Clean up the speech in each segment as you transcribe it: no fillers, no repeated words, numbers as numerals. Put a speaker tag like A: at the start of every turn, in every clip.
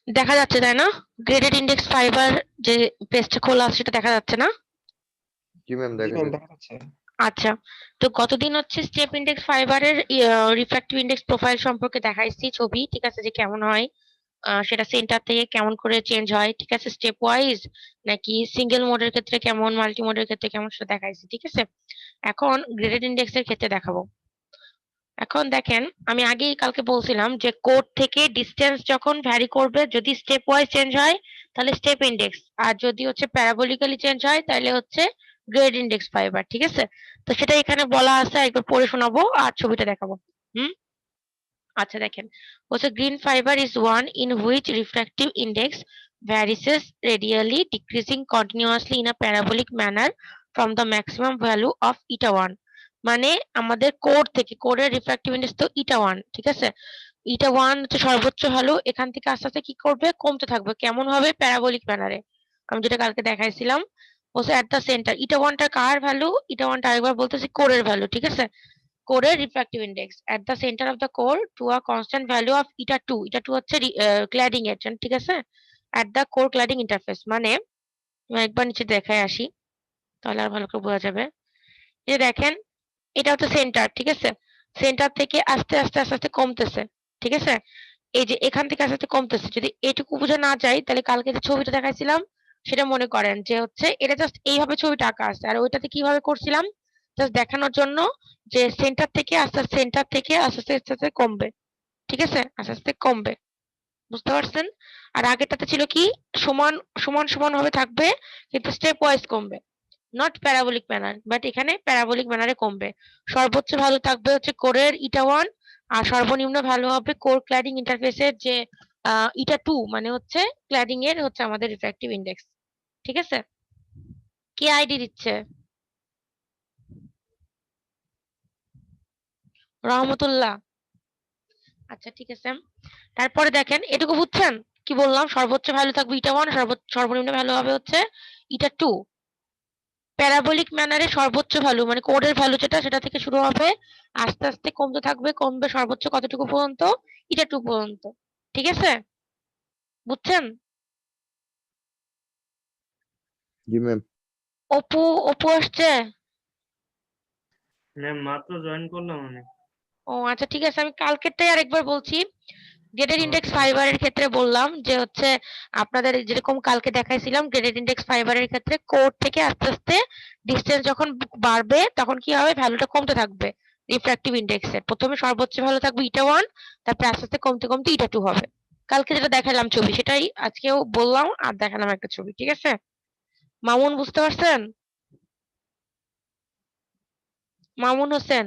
A: দেখা যাচ্ছে তাই না? গ্রেডেড ইন্ডেক্স ফাইবার যে পেজটা খোলা আছে সেটা দেখা যাচ্ছে না?
B: জি ম্যাম,
C: জি
B: দেখা
C: ম্যাম,
B: যাচ্ছে।
C: দেখা যাচ্ছে।
A: আচ্ছা, তো গতদিন হচ্ছে স্টেপ ইন্ডেক্স ফাইবারের রিফ্র্যাক্টিভ ইন্ডেক্স প্রোফাইল সম্পর্কে দেখাইছি ছবি, ঠিক আছে, যে কেমন হয়। সেটা সেন্টার থেকে কেমন করে চেঞ্জ হয়, ঠিক আছে, স্টেপ ওয়াইজ নাকি সিঙ্গেল মোডের ক্ষেত্রে কেমন, মাল্টি মোডের ক্ষেত্রে কেমন, সেটা দেখাইছি, ঠিক আছে। এখন গ্রেডেড ইন্ডেক্স এর ক্ষেত্রে দেখাবো। এখন দেখেন, আমি আগেই কালকে বলছিলাম যে কোড থেকে ডিসটেন্স যখন ভ্যারি করবে, যদি স্টেপ ওয়াইজ চেঞ্জ হয় তাহলে স্টেপ ইন্ডেক্স, আর যদি হচ্ছে প্যারাবোলিক্যালি চেঞ্জ হয় তাহলে হচ্ছে গ্রেড ইন্ডেক্স ফাইবার, ঠিক আছে। তো সেটা এখানে বলা আছে, একবার পড়ে শোনাবো আর ছবিটা দেখাবো। হুম। আচ্ছা দেখেন, হচ্ছে green fibre is one in which refractive index varies radially decreasing continuously in a parabolic manner from the maximum value of eta 1। মানে আমাদের কোড থেকে, কোডের রিফ্র্যাক্টিভ ইন্ডেক্স তো ইটা 1, ঠিক আছে। ইটা 1 হচ্ছে সর্বোচ্চ ভ্যালু, এখান থেকে আস্তে আস্তে কি করবে, কমতে থাকবে, কেমন হবে, প্যারাবোলিক ম্যানারে। আমি যেটা কালকে দেখাইছিলাম, হচ্ছে এট দ্য সেন্টার, ইটা 1 টা কার ভ্যালু, ইটা 1 টা আরেকবার বলতেছি কোডের ভ্যালু, ঠিক আছে। কোরের refractive index at the centre of the core to a constant value of eta 2। Eta 2 হচ্ছে ক্ল্যাডিং এজেন্ট, ঠিক আছে, at the core cladding interface. মানে আমি একবার নিচে দেখায় আসি, তাহলে আর ভালো করে বোঝা যাবে। এই যে দেখেন, এটা হচ্ছে সেন্টার, ঠিক আছে। সেন্টার থেকে আস্তে আস্তে আস্তে আস্তে কমতেছে, ঠিক আছে। এই যে এখান থেকে আস্তে আস্তে কমতেছে, যদি এটুকু বোঝা না যায় তাহলে কালকে যে ছবিটা দেখাইছিলাম সেটা মনে করেন যে হচ্ছে এটা জাস্ট এইভাবে ছবিটা আঁকা আছে, আর ওইটাতে কিভাবে করছিলাম জাস্ট দেখানোর জন্য, যে সেন্টার থেকে আস্তে আস্তে, সেন্টার থেকে আস্তে আস্তে আস্তে আস্তে কমবে, ঠিক আছে, আস্তে আস্তে কমবে, বুঝতে পারছেন। আর আগেরটাতে ছিল কি, সমান সমান সমান ভাবে থাকবে কিন্তু স্টেপ ওয়াইজ কমবে, নট প্যারাবোলিক ম্যানার, বাট এখানে প্যারাবোলিক ম্যানারে কমবে। সর্বোচ্চ ভ্যালু থাকবে হচ্ছে কোরের ইটা 1, আর সর্বনিম্ন ভ্যালু হবে কোর ক্ল্যাডিং ইন্টারফেসের যে ইটা 2, মানে হচ্ছে ক্ল্যাডিং এর হচ্ছে আমাদের রিফ্র্যাক্টিভ ইন্ডেক্স, ঠিক আছে। কে আইডি দিচ্ছে? রহমতুল্লাহ। আচ্ছা ঠিক আছে, তারপরে দেখেন এটুকু বুঝছেন কি বললাম, সর্বোচ্চ ভ্যালু থাকবে ইটা 1, সর্বনিম্ন ভ্যালু হবে হচ্ছে ইটা 2। প্যারাবোলিক ম্যানারে সর্বোচ্চ ভ্যালু মানে কোডের ভ্যালু যেটা, সেটা থেকে শুরু হবে, আস্তে আস্তে কমতে থাকবে, কমবে সর্বোচ্চ কতটুকু পর্যন্ত, এটা 2 পর্যন্ত, ঠিক আছে, বুঝছেন।
B: জি ম্যাম।
A: অপু, অপু আসছে?
D: ম্যাম মাত্র জয়েন করলাম আমি।
A: ও আচ্ছা ঠিক আছে, আমি কালকেরটাই আরেকবার বলছি। গ্রেডেড ইন্ডেক্স
D: ওকে।
A: ফাইবারের ক্ষেত্রে বললাম যে হচ্ছে আপনাদের যেরকম কালকে দেখাইছিলাম, গ্রেডেড ইন্ডেক্স ফাইবারের ক্ষেত্রে কোড থেকে আস্তে আস্তে ডিসটেন্স যখন বাড়বে তখন কি হবে, ভ্যালুটা কমতে থাকবে। রিফ্র্যাক্টিভ ইন্ডেক্সের প্রথমে সর্বোচ্চ ভ্যালু থাকবে ইটা 1, তারপরে আস্তে আস্তে কমতে কমতে ইটা 2 হবে। কালকে যেটা দেখালাম ছবি সেটাই আজকেও বললাম আর দেখালাম একটা ছবি, ঠিক আছে। মামুন বুঝতে পারছেন? মামুন হোসেন?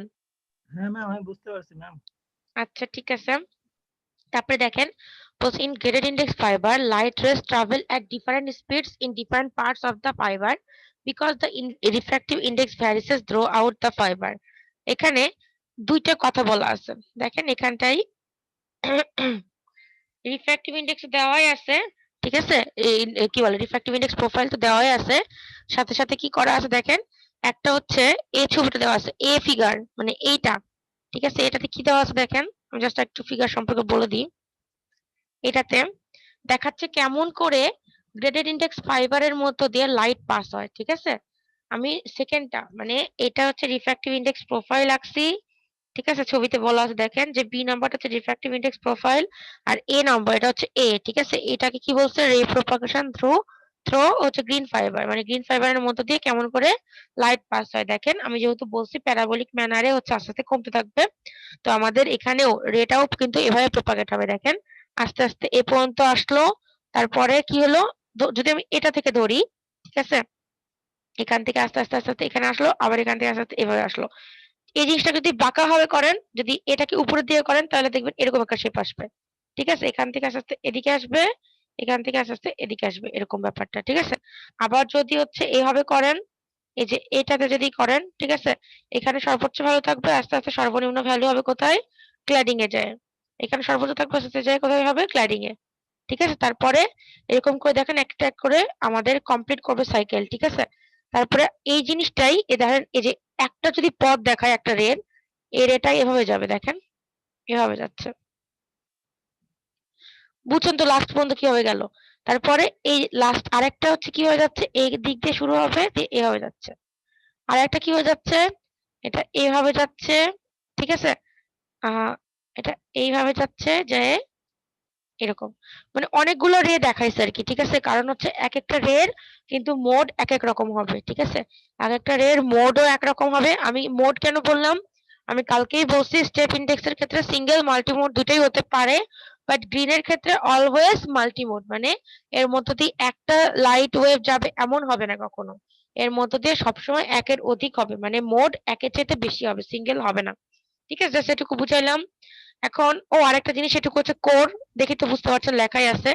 C: হ্যাঁ ম্যাম, আমি বুঝতে পারছি ম্যাম।
A: আচ্ছা ঠিক আছে, তারপরে দেখেন, বলছে in graded index fibre light race travel at different speeds in different parts of the fiber because the refractive index varies throughout the fiber। এখানে দুইটা কথা বলা আছে, দেখেন এখানটাই রিফ্র্যাক্টিভ ইন্ডেক্স দেওয়াই আছে, ঠিক আছে, কি বলে রিফ্র্যাক্টিভ ইন্ডেক্স প্রোফাইল তো দেওয়াই আছে, সাথে সাথে কি করা আছে দেখেন, একটা হচ্ছে এই ছবিটা দেওয়া আছে, এ ফিগার মানে এইটা, ঠিক আছে। এটাতে কি দেওয়া আছে দেখেন, আমি জাস্ট একটু ফিগার সম্পর্কে বলে দিই। এটাতে দেখাচ্ছে কেমন করে গ্রেডেড ইন্ডেক্স ফাইবারের মধ্য দিয়ে লাইট পাস হয়, ঠিক আছে। আমি সেকেন্ডটা মানে এটা হচ্ছে রিফ্র্যাক্টিভ ইন্ডেক্স প্রোফাইল আঁকছি, ঠিক আছে, ছবিতে বলা আছে দেখেন যে বি নাম্বারটা হচ্ছে রিফ্র্যাক্টিভ ইন্ডেক্স প্রোফাইল, আর এ নাম্বার এটা হচ্ছে এ, ঠিক আছে। এটাকে কি বলছে, রে প্রপাগেশন থ্রু থ্রো হচ্ছে গ্রিন ফাইবার, মানে গ্রিন ফাইবারের মধ্য দিয়ে কেমন করে লাইট পাস হয়। দেখেন আমি যেহেতু বলছি প্যারাবোলিক ম্যানারে হচ্ছে আস্তে আস্তে কমতে থাকবে, তো আমাদের এখানেও রেটাও কিন্তু এভাবে প্রপাগেট হবে। দেখেন আস্তে আস্তে এ পর্যন্ত আসলো, তারপরে কি হলো, যদি আমি এটা থেকে ধরি, ঠিক আছে, এখান থেকে আস্তে আস্তে আস্তে আস্তে এখানে আসলো, আবার এখান থেকে আস্তে আস্তে এভাবে আসলো। এই জিনিসটা যদি বাঁকা ভাবে করেন, যদি এটাকে উপরের দিকে করেন তাহলে দেখবেন এরকম একটা শেপ আসবে, ঠিক আছে। এখান থেকে আস্তে আস্তে এদিকে আসবে, এখান থেকে আস্তে আস্তে এদিকে আসবে, এরকম ব্যাপারটা, ঠিক আছে। আবার যদি হচ্ছে এইভাবে করেন, এই যে এটাতে যদি করেন, ঠিক আছে, এখানে সর্বোচ্চ ভ্যালু থাকবে, আস্তে আস্তে সর্বনিম্ন ভ্যালু হবে কোথায়, ক্ল্যাডিং এ যায়। এখানে সর্বোচ্চ থাকবে, আস্তে আস্তে যায় কোথায় হবে, ক্ল্যাডিং এ, ঠিক আছে। তারপরে এরকম করে দেখেন একটা এক করে আমাদের কমপ্লিট করবে সাইকেল, ঠিক আছে। তারপরে এই জিনিসটাই ধরেন এই যে একটা যদি পথ দেখায় একটা রের, এই রেটাই এভাবে যাবে, দেখেন এভাবে যাচ্ছে, বুঝছেন তো লাস্ট পর্যন্ত কি হয়ে গেল। তারপরে এই লাস্ট আরেকটা হচ্ছে কি হয়ে যাচ্ছে, এই দিক দিয়ে শুরু হবে দিয়ে এ হয়ে যাচ্ছে। আরেকটা কি হয়ে যাচ্ছে, এটা এভাবে যাচ্ছে, ঠিক আছে? এটা এইভাবে যাচ্ছে যে এরকম। মানে অনেকগুলো রে দেখাইছে আরকি, ঠিক আছে? কারণ হচ্ছে একেকটা রের কিন্তু মোড একেক রকম হবে, ঠিক আছে? একেকটা রের মোডও একরকম হবে। আমি মোড কেন বললাম? আমি কালকেই বলছি স্টেপ ইনডেক্স এর ক্ষেত্রে সিঙ্গেল মাল্টি মোড দুটোই হতে পারে। বাট গ্রিন এর ক্ষেত্রে অলওয়েজ মাল্টি মোড, মানে এর মধ্য দিয়ে একটা লাইট ওয়েভ যাবে এমন হবে না কখনো। এর মধ্য দিয়ে সবসময় একের অধিক হবে, মানে মোড একের চাইতে বেশি হবে, সিঙ্গেল হবে না। ঠিক আছে? জাস্ট এটুকু বুঝাইলাম। এখন আরেকটা জিনিস, সেটুকু হচ্ছে কোর। দেখি তো বুঝতে পারছেন লেখাই আছে।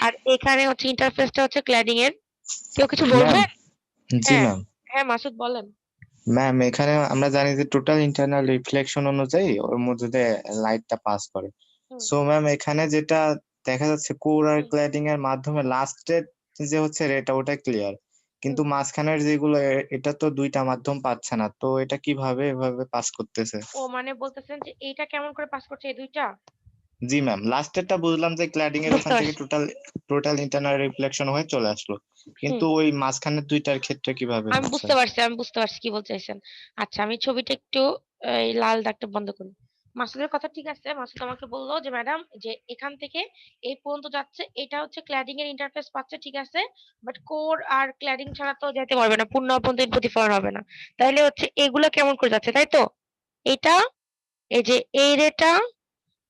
A: আর এখানে হচ্ছে ইন্টারফেসটা হচ্ছে ক্ল্যাডিং এর। কেউ কিছু
E: ম্যাম,
A: বলবেন?
E: জি
A: হ্যাঁ,
E: ম্যাম।
A: হ্যাঁ মাসুদ বলেন।
E: ম্যাম, এখানে আমরা জানি যে টোটাল ইন্টারনাল রিফ্লেকশন অনুযায়ী ওর মধ্যে দিয়ে লাইটটা পাস করে।
A: হুম,
E: সো ম্যাম, এখানে যেটা দেখা যাচ্ছে কোর আর
A: হুম,
E: ক্ল্যাডিং এর মাধ্যমে লাস্টের যে হচ্ছে রেটা ওটা ক্লিয়ার,
A: হুম।
E: কিন্তু মাঝখানের যেগুলো এটা তো দুইটা মাধ্যম পাচ্ছে না, তো এটা কিভাবে এভাবে পাস করতেছে?
A: মানে বলতেছেন যে এইটা কেমন করে পাস করছে এই দুইটা?
E: জি ম্যাম, লাস্টেরটা বুঝলাম যে ক্ল্যাডিং এর
A: বুঝতে
E: ওখান থেকে
A: পারছি।
E: টোটাল টোটাল ইন্টারনাল রিফ্লেকশন হয়ে চলে আসলো,
A: হুম,
E: কিন্তু ওই মাঝখানের দুইটার ক্ষেত্রে কিভাবে
A: আমি
E: হচ্ছে?
A: বুঝতে পারছি কি বলতে চাইছেন। আচ্ছা আমি ছবিটা একটু এই লাল দাগটা বন্ধ করি। মাসুদের কথা ঠিক আছে। মাসুদ আমাকে বলল যে ম্যাডাম যে এখান থেকে এই পর্যন্ত যাচ্ছে, এটা হচ্ছে ক্ল্যাডিং এর ইন্টারফেস পাচ্ছে, ঠিক আছে? বাট কোর আর ক্ল্যাডিং ছাড়া তো যেতে পারবে না, পূর্ণ অভ্যন্তরীণ প্রতিফলন হবে না। তাইলে হচ্ছে এগুলো কেমন করে যাচ্ছে, তাই তো? এটা, এই যে এই রেটা,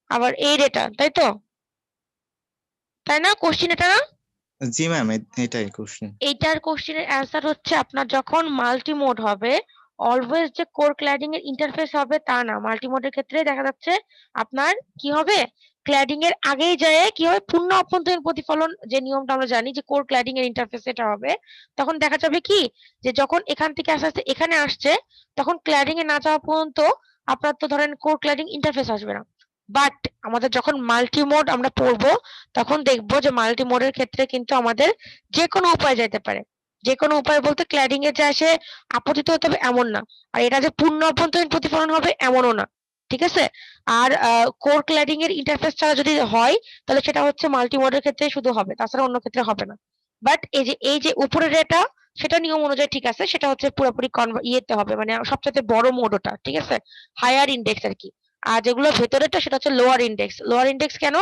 A: আবার এই রেটা, তাই তো? তাই না? কোশ্চেন এটা না?
E: জি ম্যাম, এটাই কোশ্চেন।
A: এইটার কোশ্চেনের অ্যান্সার হচ্ছে আপনার যখন মাল্টি মোড হবে, অলওয়েজ যে কোর ক্ল্যাডিং এর ইন্টারফেস হবে তা না। মাল্টি মোডের ক্ষেত্রে দেখা যাচ্ছে আপনার কি হবে, ক্ল্যাডিং এর আগেই যায় কি হবে, পূর্ণ অভ্যন্তরীণ প্রতিফলন যে নিয়মটা আমরা জানি যে কোর ক্ল্যাডিং এর ইন্টারফেস এটা হবে। তখন দেখা যাবে কি, যে যখন এখান থেকে আস্তে আস্তে এখানে আসছে, তখন ক্ল্যাডিং এ না যাওয়া পর্যন্ত আপনার তো ধরেন কোর ক্ল্যাডিং ইন্টারফেস আসবে না। বাট আমাদের যখন মাল্টি মোড আমরা পড়বো, তখন দেখবো যে মাল্টি মোডের ক্ষেত্রে কিন্তু আমাদের যেকোনো উপায়ে যাইতে পারে। যেকোনো উপায় বলতে ক্ল্যাডিং এ যে আসে আপতিত হতে হবে এমন না। আর এটা যে পূর্ণ অভ্যন্তরীণ প্রতিফলন হবে এমনও না। ঠিক আছে? আর কোর ক্ল্যাডিং এর ইন্টারফেস ছাড়া যদি হয়, তাহলে সেটা হচ্ছে মাল্টি মোডের ক্ষেত্রে শুধু হবে। তাছাড়া অন্য ক্ষেত্রে হবে না। বাট এই যে উপরের এটা, সেটা নিয়ম অনুযায়ী ঠিক আছে। সেটা হচ্ছে পুরোপুরি ইয়েতে হবে, মানে সবচাইতে বড় মোড ওটা। ঠিক আছে? হায়ার ইনডেক্স আরকি। আর যেগুলো ভেতরেরটা সেটা হচ্ছে লোয়ার ইনডেক্স। লোয়ার ইনডেক্স কেন?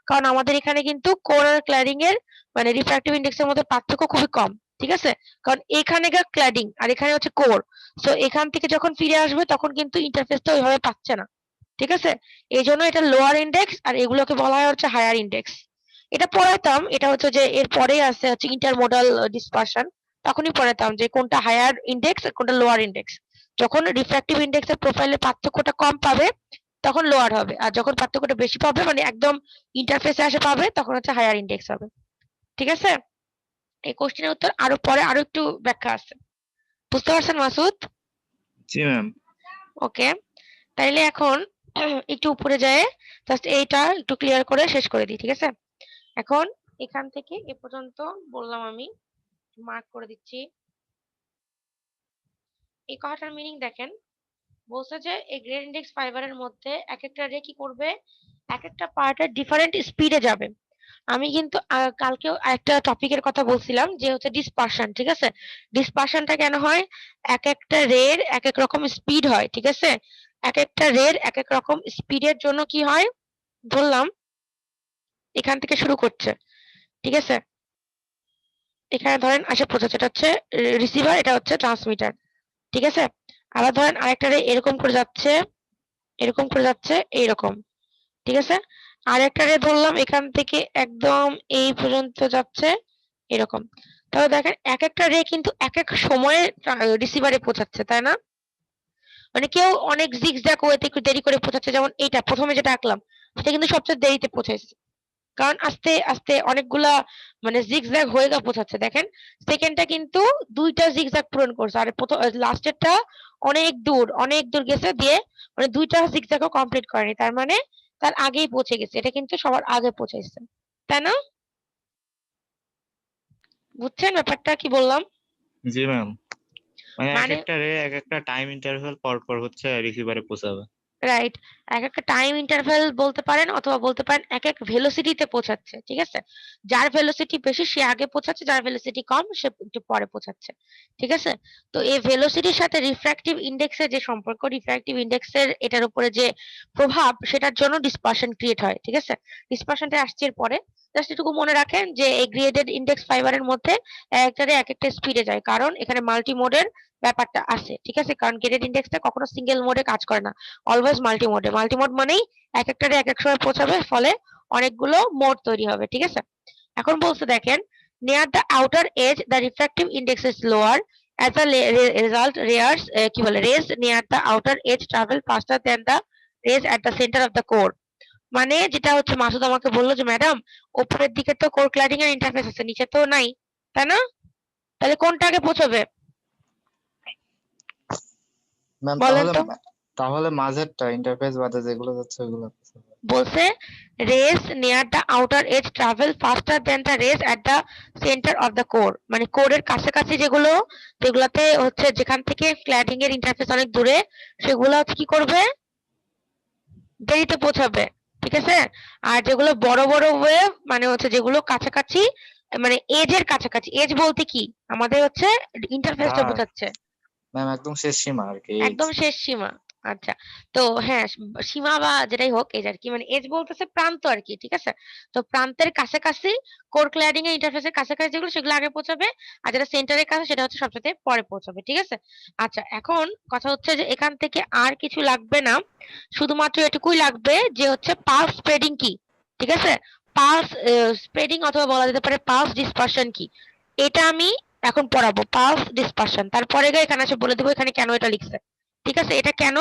A: কারণ আমাদের এখানে কিন্তু কোর আর ক্ল্যাডিং এর মানে রিফ্র্যাক্টিভ ইনডেক্স এর মধ্যে পার্থক্য খুবই কম। ঠিক আছে? কারণ এখানেকার ক্ল্যাডিং আর এখানে হচ্ছে কোর। সো এখান থেকে যখন ফিরে আসবে তখন কিন্তু ইন্টারফেসটা ওইভাবে পাচ্ছে না। ঠিক আছে? এইজন্য এটা লোয়ার ইনডেক্স আর এগুলোকে বলা হয় হচ্ছে হায়ার ইনডেক্স। এটা পড়াতাম, এটা হচ্ছে যে এর পরেই আছে হচ্ছে ইন্টারমোডাল ডিসপারশন। তখনই পড়াতাম যে কোনটা হায়ার ইনডেক্স আর কোনটা লোয়ার ইনডেক্স। যখন রিফ্র্যাক্টিভ ইনডেক্স এর প্রোফাইলের পার্থক্যটা কম পাবে তখন লোয়ার হবে। আর যখন পার্থক্যটা বেশি পাবে মানে একদম ইন্টারফেসে আসে পাবে তখন হচ্ছে হায়ার ইনডেক্স হবে। ঠিক আছে? এই কোশ্চেনের উত্তর আরো পরে আরো একটু ব্যাখ্যা আছে। বুঝতে পারছেন মাসুদ?
E: জি ম্যাম।
A: ওকে। তাইলে এখন একটু উপরে যায় জাস্ট এইটা একটু ক্লিয়ার করে শেষ করে দিই, ঠিক আছে? এখন এখান থেকে এ পর্যন্ত বললাম আমি, মার্ক করে দিচ্ছি। এই কথাটার মিনিং দেখেন, বলছে যে এই গ্রেড ইন্ডেক্স ফাইবারের মধ্যে এক একটা রে কি করবে, এক একটা পার্টের ডিফারেন্ট স্পিডে যাবে। আমি কিন্তু কালকেও একটা টপিকের কথা বলছিলাম যে হচ্ছে ডিসপারশন, ঠিক আছে? ডিসপারশনটা কেন হয়, এক একটা রের এক এক রকম স্পিড হয়, ঠিক আছে? এক একটা রের এক এক রকম স্পিডের জন্য কি হয়, বললাম এখান থেকে শুরু করছে, ঠিক আছে? এখানে ধরেন আসে পৌঁছাচ্ছে, এটা হচ্ছে রিসিভার, এটা হচ্ছে ট্রান্সমিটার, ঠিক আছে? আবার ধরেন আরেকটা রে এরকম করে যাচ্ছে, এরকম করে যাচ্ছে, এইরকম, ঠিক আছে? আরেকটা রে ধরলাম এখান থেকে একদম এই পর্যন্ত যাচ্ছে, এরকম। তাহলে দেখেন এক একটা রে কিন্তু এক এক সময়ে রিসিভারে পৌঁছাচ্ছে, তাই না? মানে কেউ অনেক জিগজ্যাগ ওয়েতে একটু দেরি করে পৌঁছাচ্ছে, যেমন এইটা প্রথমে যেটা আঁকলাম সেটা কিন্তু সবচেয়ে দেরিতে পৌঁছাইছে। কারণ আস্তে আস্তে অনেকগুলা মানে জিগজ্যাগ হয়ে পৌঁছাচ্ছে। দেখেন সেকেন্ডটা কিন্তু দুইটা জিগজ্যাগ পূরণ করছে, আর প্রথম লাস্টেরটা অনেক দূর গেছে দিয়ে মানে দুইটা জিগজ্যাগও কমপ্লিট করেনি, তার মানে তার আগেই পৌঁছে গেছে। এটা কিন্তু সবার আগে পৌঁছাইছে, তাই না? বুঝছেন ব্যাপারটা কি বললাম?
E: জি ম্যাম, মানে এক
A: মানে
E: একটা রে এক একটা টাইম ইন্টারভ্যাল পর পর হচ্ছে রিসিভারে পৌঁছাবে।
A: রাইট। এক একটা টাইম ইন্টারভ্যাল বলতে পারেন অথবা বলতে পারেন এক এক ভেলোসিটিতে পৌঁছাচ্ছে। ঠিক আছে? যার ভেলোসিটি বেশি সে আগে পৌঁছাচ্ছে, যার ভেলোসিটি কম সে একটু পরে পৌঁছাচ্ছে। ঠিক আছে? তো এই ভেলোসিটির সাথে রিফ্র্যাক্টিভ ইনডেক্স এর যে সম্পর্ক, রিফ্র্যাক্টিভ ইনডেক্স এর এটার উপরে যে প্রভাব সেটার জন্য ডিসপারশন ক্রিয়েট হয়। ঠিক আছে? ডিসপারশনটা আসছে এর পরে। জাস্ট এটুকু মনে রাখেন যে এই গ্রেডেড ইনডেক্স ফাইবারের মধ্যে একটারে এক একটা স্পিডে যায়। কারণ এখানে মাল্টি মোডের ব্যাপারটা আছে। ঠিক আছে? কারণ গ্রেডেড ইনডেক্সটা কখনো সিঙ্গেল মোডে কাজ করে না। অলওয়েজ মাল্টি মোডে। মাল্টি মোড মানেই এক একটারে এক এক সময় পৌঁছাবে, ফলে অনেকগুলো মোড তৈরি হবে। ঠিক আছে? এখন বলছে দেখেন, near the outer edge the refractive index is lower as a result কি বলে rays near the outer edge travel faster than the rays at the center of the core। মানে যেটা হচ্ছে মাসুদ আমাকে বললো যে ম্যাডাম উপরের দিকে তো কোর ক্লাডিং এর ইন্টারফেস আছে, নিচে তো নাই, তাই না? তাহলে কোনটা আগে পৌঁছাবে
E: ম্যাম
A: বলেন তো?
E: তাহলে মাঝেরটা ইন্টারফেস বাদে যেগুলো যাচ্ছে ওগুলো
A: বলছে rays near the outer edge travel faster than the rays at the center of the core। মানে কোরের কাছাকাছি যেগুলাতে হচ্ছে যেখান থেকে ক্ল্যাডিং এর ইন্টারফেস অনেক দূরে, সেগুলো হচ্ছে কি করবে, দেরিতে পৌঁছাবে। ঠিক আছে? আর যেগুলো বড় বড় ওয়েভ মানে হচ্ছে যেগুলো কাছাকাছি, মানে এজের কাছাকাছি, এজ বলতে কি আমাদের হচ্ছে ইন্টারফেসটা বোঝাচ্ছে,
E: ম্যাম একদম শেষ সীমা আর কি
A: একদম শেষ সীমা। আচ্ছা, তো হ্যাঁ সীমা বা যেটাই হোক এজ আর কি, মানে এজ বলতেছে প্রান্ত আর কি। ঠিক আছে? তো প্রান্তের কাছাকাছি কোর ক্ল্যাডিং এর ইন্টারফেসের কাছাকাছি যেগুলো সেগুলো আগে পৌঁছাবে, আর যেটা সেন্টারের কাছে সেটা হচ্ছে সবচেয়ে পরে পৌঁছাবে। ঠিক আছে? আচ্ছা, এখন কথা হচ্ছে যে এখান থেকে আর কিছু লাগবে না, শুধুমাত্র এটুকুই লাগবে যে হচ্ছে পালস স্প্রেডিং কি। ঠিক আছে? পালস স্প্রেডিং অথবা বলা যেতে পারে পালস ডিসপারশন কি, এটা আমি এখন পড়াবো। পালস ডিসপারশন, তারপরে এখানে এসে বলে দেবো এখানে কেন এটা লিখছে। ঠিক আছে? এটা কেন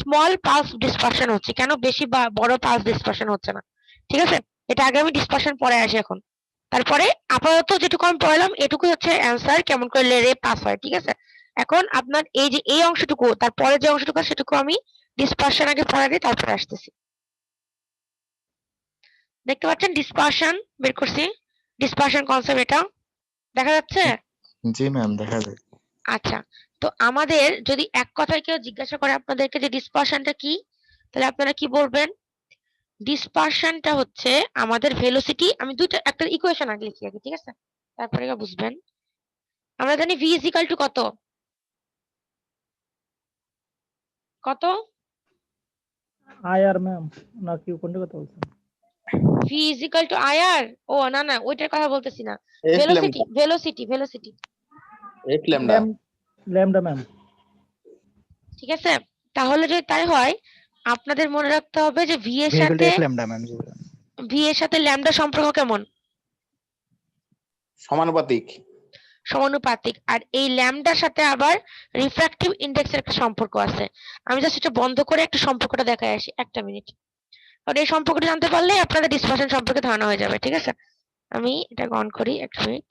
A: স্মল পালস ডিসপারশন হচ্ছে, কেন বেশি বা বড় পালস ডিসপারশন হচ্ছে না। ঠিক আছে? এটা আগে আমি ডিসপারশন পরে আসি এখন। তারপরে আপাতত যেটুকু আমি পড়ালাম এটুকুই হচ্ছে অ্যান্সার, কেমন করে রে পাস হয়। ঠিক আছে? এখন আপনার এই যে এই অংশটুকু, তারপরে যে অংশটুকু সেটুকু আমি ডিসপারশন আগে পড়া দিই, তারপরে আসতেছি। দেখতে পাচ্ছেন ডিসপারশন বের করছি, ডিসপারশন কনসেপ্ট এটা দেখা যাচ্ছে?
E: জি ম্যাম দেখা যায়।
A: আচ্ছা, তো আমাদের যদি এক কথায় কেউ জিজ্ঞাসা করে আপনাদেরকে যে ডিসপারশনটা কি, তাহলে আপনারা কি বলবেন? ডিসপারশনটা হচ্ছে আমাদের ভেলোসিটি, আমি একটা ইকুয়েশন আগে লিখি আগে। ঠিক আছে? তারপরে বুঝবেন। আমরা জানি v is equal to কত কত
C: আয়ার ম্যাম নাকি কোনটা কথা বলছেন?
A: v is equal to ir। ও না না, ওইটার কথা বলতেছি না, velocity.
B: F lambda।
C: Lambda ma'am.
A: ঠিক আছে? তাহলে যদি তাই হয় আপনাদের মনে রাখতে হবে যে v এর সাথে ল্যামডা সম্পর্ক কেমন? সমানুপাতিক। আর এই ল্যামডার সাথে আবার রিফ্র্যাক্টিভ ইনডেক্সের একটা সম্পর্ক আছে। আমি জাস্ট এটা বন্ধ করে একটু সম্পর্কটা দেখাই আসি, একটা মিনিট। কারণ এই সম্পর্কটা জানতে পারলে আপনাদের ডিসপারশন সম্পর্কে ধারণা হয়ে যাবে। ঠিক আছে? আমি এটা অন করি, একটা মিনিট।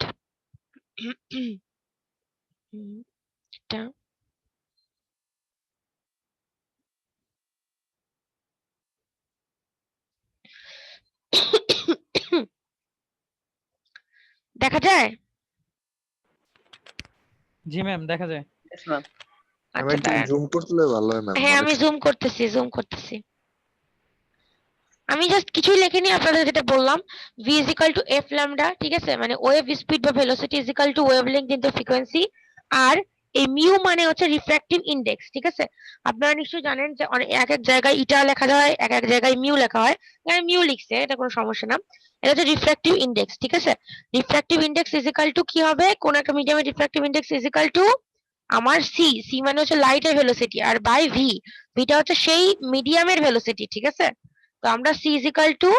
A: এটা দেখা যায়?
C: জি ম্যাম দেখা যায়।
A: আচ্ছা,
B: একটু
A: দাঁড়ান।
B: জুম করলে ভালো হয় ম্যাম।
A: হ্যাঁ আমি জুম করতেছি। আমি জাস্ট কিছুই লিখিনি, আপনাদের যেটা বললাম v is equal to f lambda। ঠিক আছে? মানে ওয়েভ স্পিড বা velocity is equal to wavelength into frequency. আর এই মিউ মানে হচ্ছে রিফ্র্যাক্টিভ ইনডেক্স। ঠিক আছে? আপনারা নিশ্চয়ই জানেন যে এক এক জায়গায় ইটা লেখা হয়, এক এক জায়গায় মিউ লেখা হয়। এখানে মিউ লিখছে, এটা কোনো সমস্যা না। এটা হচ্ছে রিফ্র্যাক্টিভ ইনডেক্স। ঠিক আছে? Refractive index is equal to কি হবে, কোন একটা মিডিয়ামের refractive index is equal to আমার সি মানে হচ্ছে লাইটের ভেলোসিটি, আর বাই ভিটা হচ্ছে সেই মিডিয়ামের ভেলোসিটি। ঠিক আছে? তো আমরা c is equal to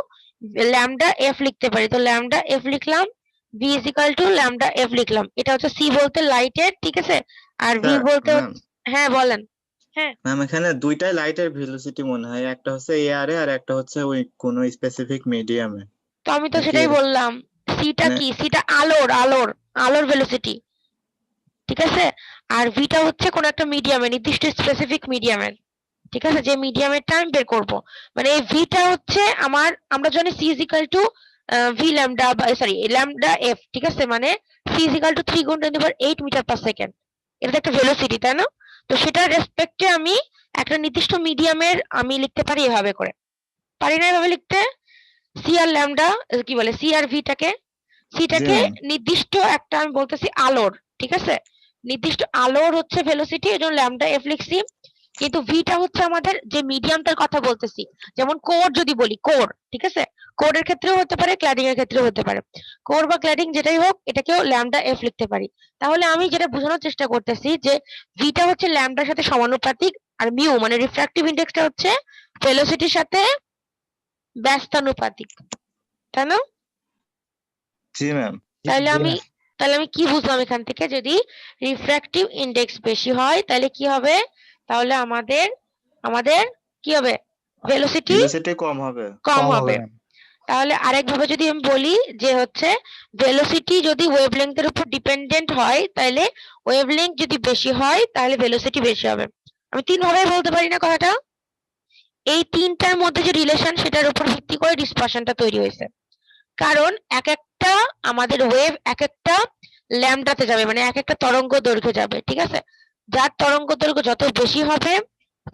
A: lambda f লিখতে পারি। তো lambda f লিখলাম, v is equal to lambda f লিখলাম। এটা হচ্ছে c বলতে লাইটের, ঠিক আছে? আর v বলতে হ্যাঁ বলেন। হ্যাঁ
E: ম্যাম এখানে দুইটাই লাইটের ভেলোসিটি মনে হয়, একটা হচ্ছে এয়ারে আর একটা হচ্ছে ওই কোনো স্পেসিফিক মিডিয়ামে।
A: তো আমি তো সেটাই বললাম, সিটা কি, সিটা আলোর ভেলোসিটি। ঠিক আছে? আর ভিটা হচ্ছে কোন একটা মিডিয়ামে, নির্দিষ্ট স্পেসিফিক মিডিয়ামের। ঠিক আছে? যে মিডিয়ামের টাইম বের করব, মানে এই ভিটা হচ্ছে আমরা জানি c is equal to v lambda lambda f। ঠিক আছে? মানে c is equal to 3 × 10⁸ metre per second. এটা একটা ভেলোসিটি, তাই না? তো সেটার রেসপেক্টে আমি একটা নির্দিষ্ট মিডিয়ামের আমি লিখতে পারি এভাবে করে, পারি না এভাবে লিখতে? সি আর ল্যামডা কি বলে, সি আর ভিটাকে, সিটাকে
E: ma'am.
A: নির্দিষ্ট একটা আমি বলতেছি আলোর, ঠিক আছে, নির্দিষ্ট আলোর হচ্ছে ভেলোসিটি, এর জন্য ল্যামডা এফ লিখছি। কিন্তু ভিটা হচ্ছে আমাদের যে মিডিয়ামটার কথা বলতেছি, যেমন কোর যদি বলি, কোর, ঠিক আছে, কোরের ক্ষেত্রেও হতে পারে, ক্ল্যাডিং এর ক্ষেত্রেও হতে পারে, কোর বা ক্ল্যাডিং যেটাই হোক এটাকেও ল্যামডা এফ লিখতে পারি। তাহলে আমি যেটা বোঝানোর চেষ্টা করতেছি যে ভিটা হচ্ছে ল্যামডার সাথে সমানুপাতিক, আর মিউ মানে রিফ্র্যাক্টিভ ইন্ডেক্সটা হচ্ছে ভেলোসিটির সাথে ব্যস্তানুপাতিক, তাই না?
E: জি ম্যাম।
A: তাহলে আমি কি বুঝলাম এখান থেকে, যদি রিফ্র্যাক্টিভ ইন্ডেক্স বেশি হয় তাহলে কি হবে, তাহলে আমাদের কি হবে, ভেলোসিটি
E: ভেলোসিটি কম হবে।
A: কম হবে। তাহলে আরেকভাবে যদি আমি বলি যে হচ্ছে ভেলোসিটি যদি ওয়েভলেংথের উপর ডিপেন্ডেন্ট হয়, তাহলে ওয়েভলেংথ যদি বেশি হয় তাহলে ভেলোসিটি বেশি হবে। আমি তিন ভাবে বলতে পারি না কথাটা? এই তিনটার মধ্যে যে রিলেশন সেটার উপর ভিত্তি করে ডিসপারশনটা তৈরি হয়েছে। কারণ এক একটা আমাদের ওয়েভ এক একটা ল্যামডাতে যাবে, মানে এক একটা তরঙ্গ দৈর্ঘ্যে যাবে, ঠিক আছে, যার তরঙ্গ দৈর্ঘ্য যত বেশি হবে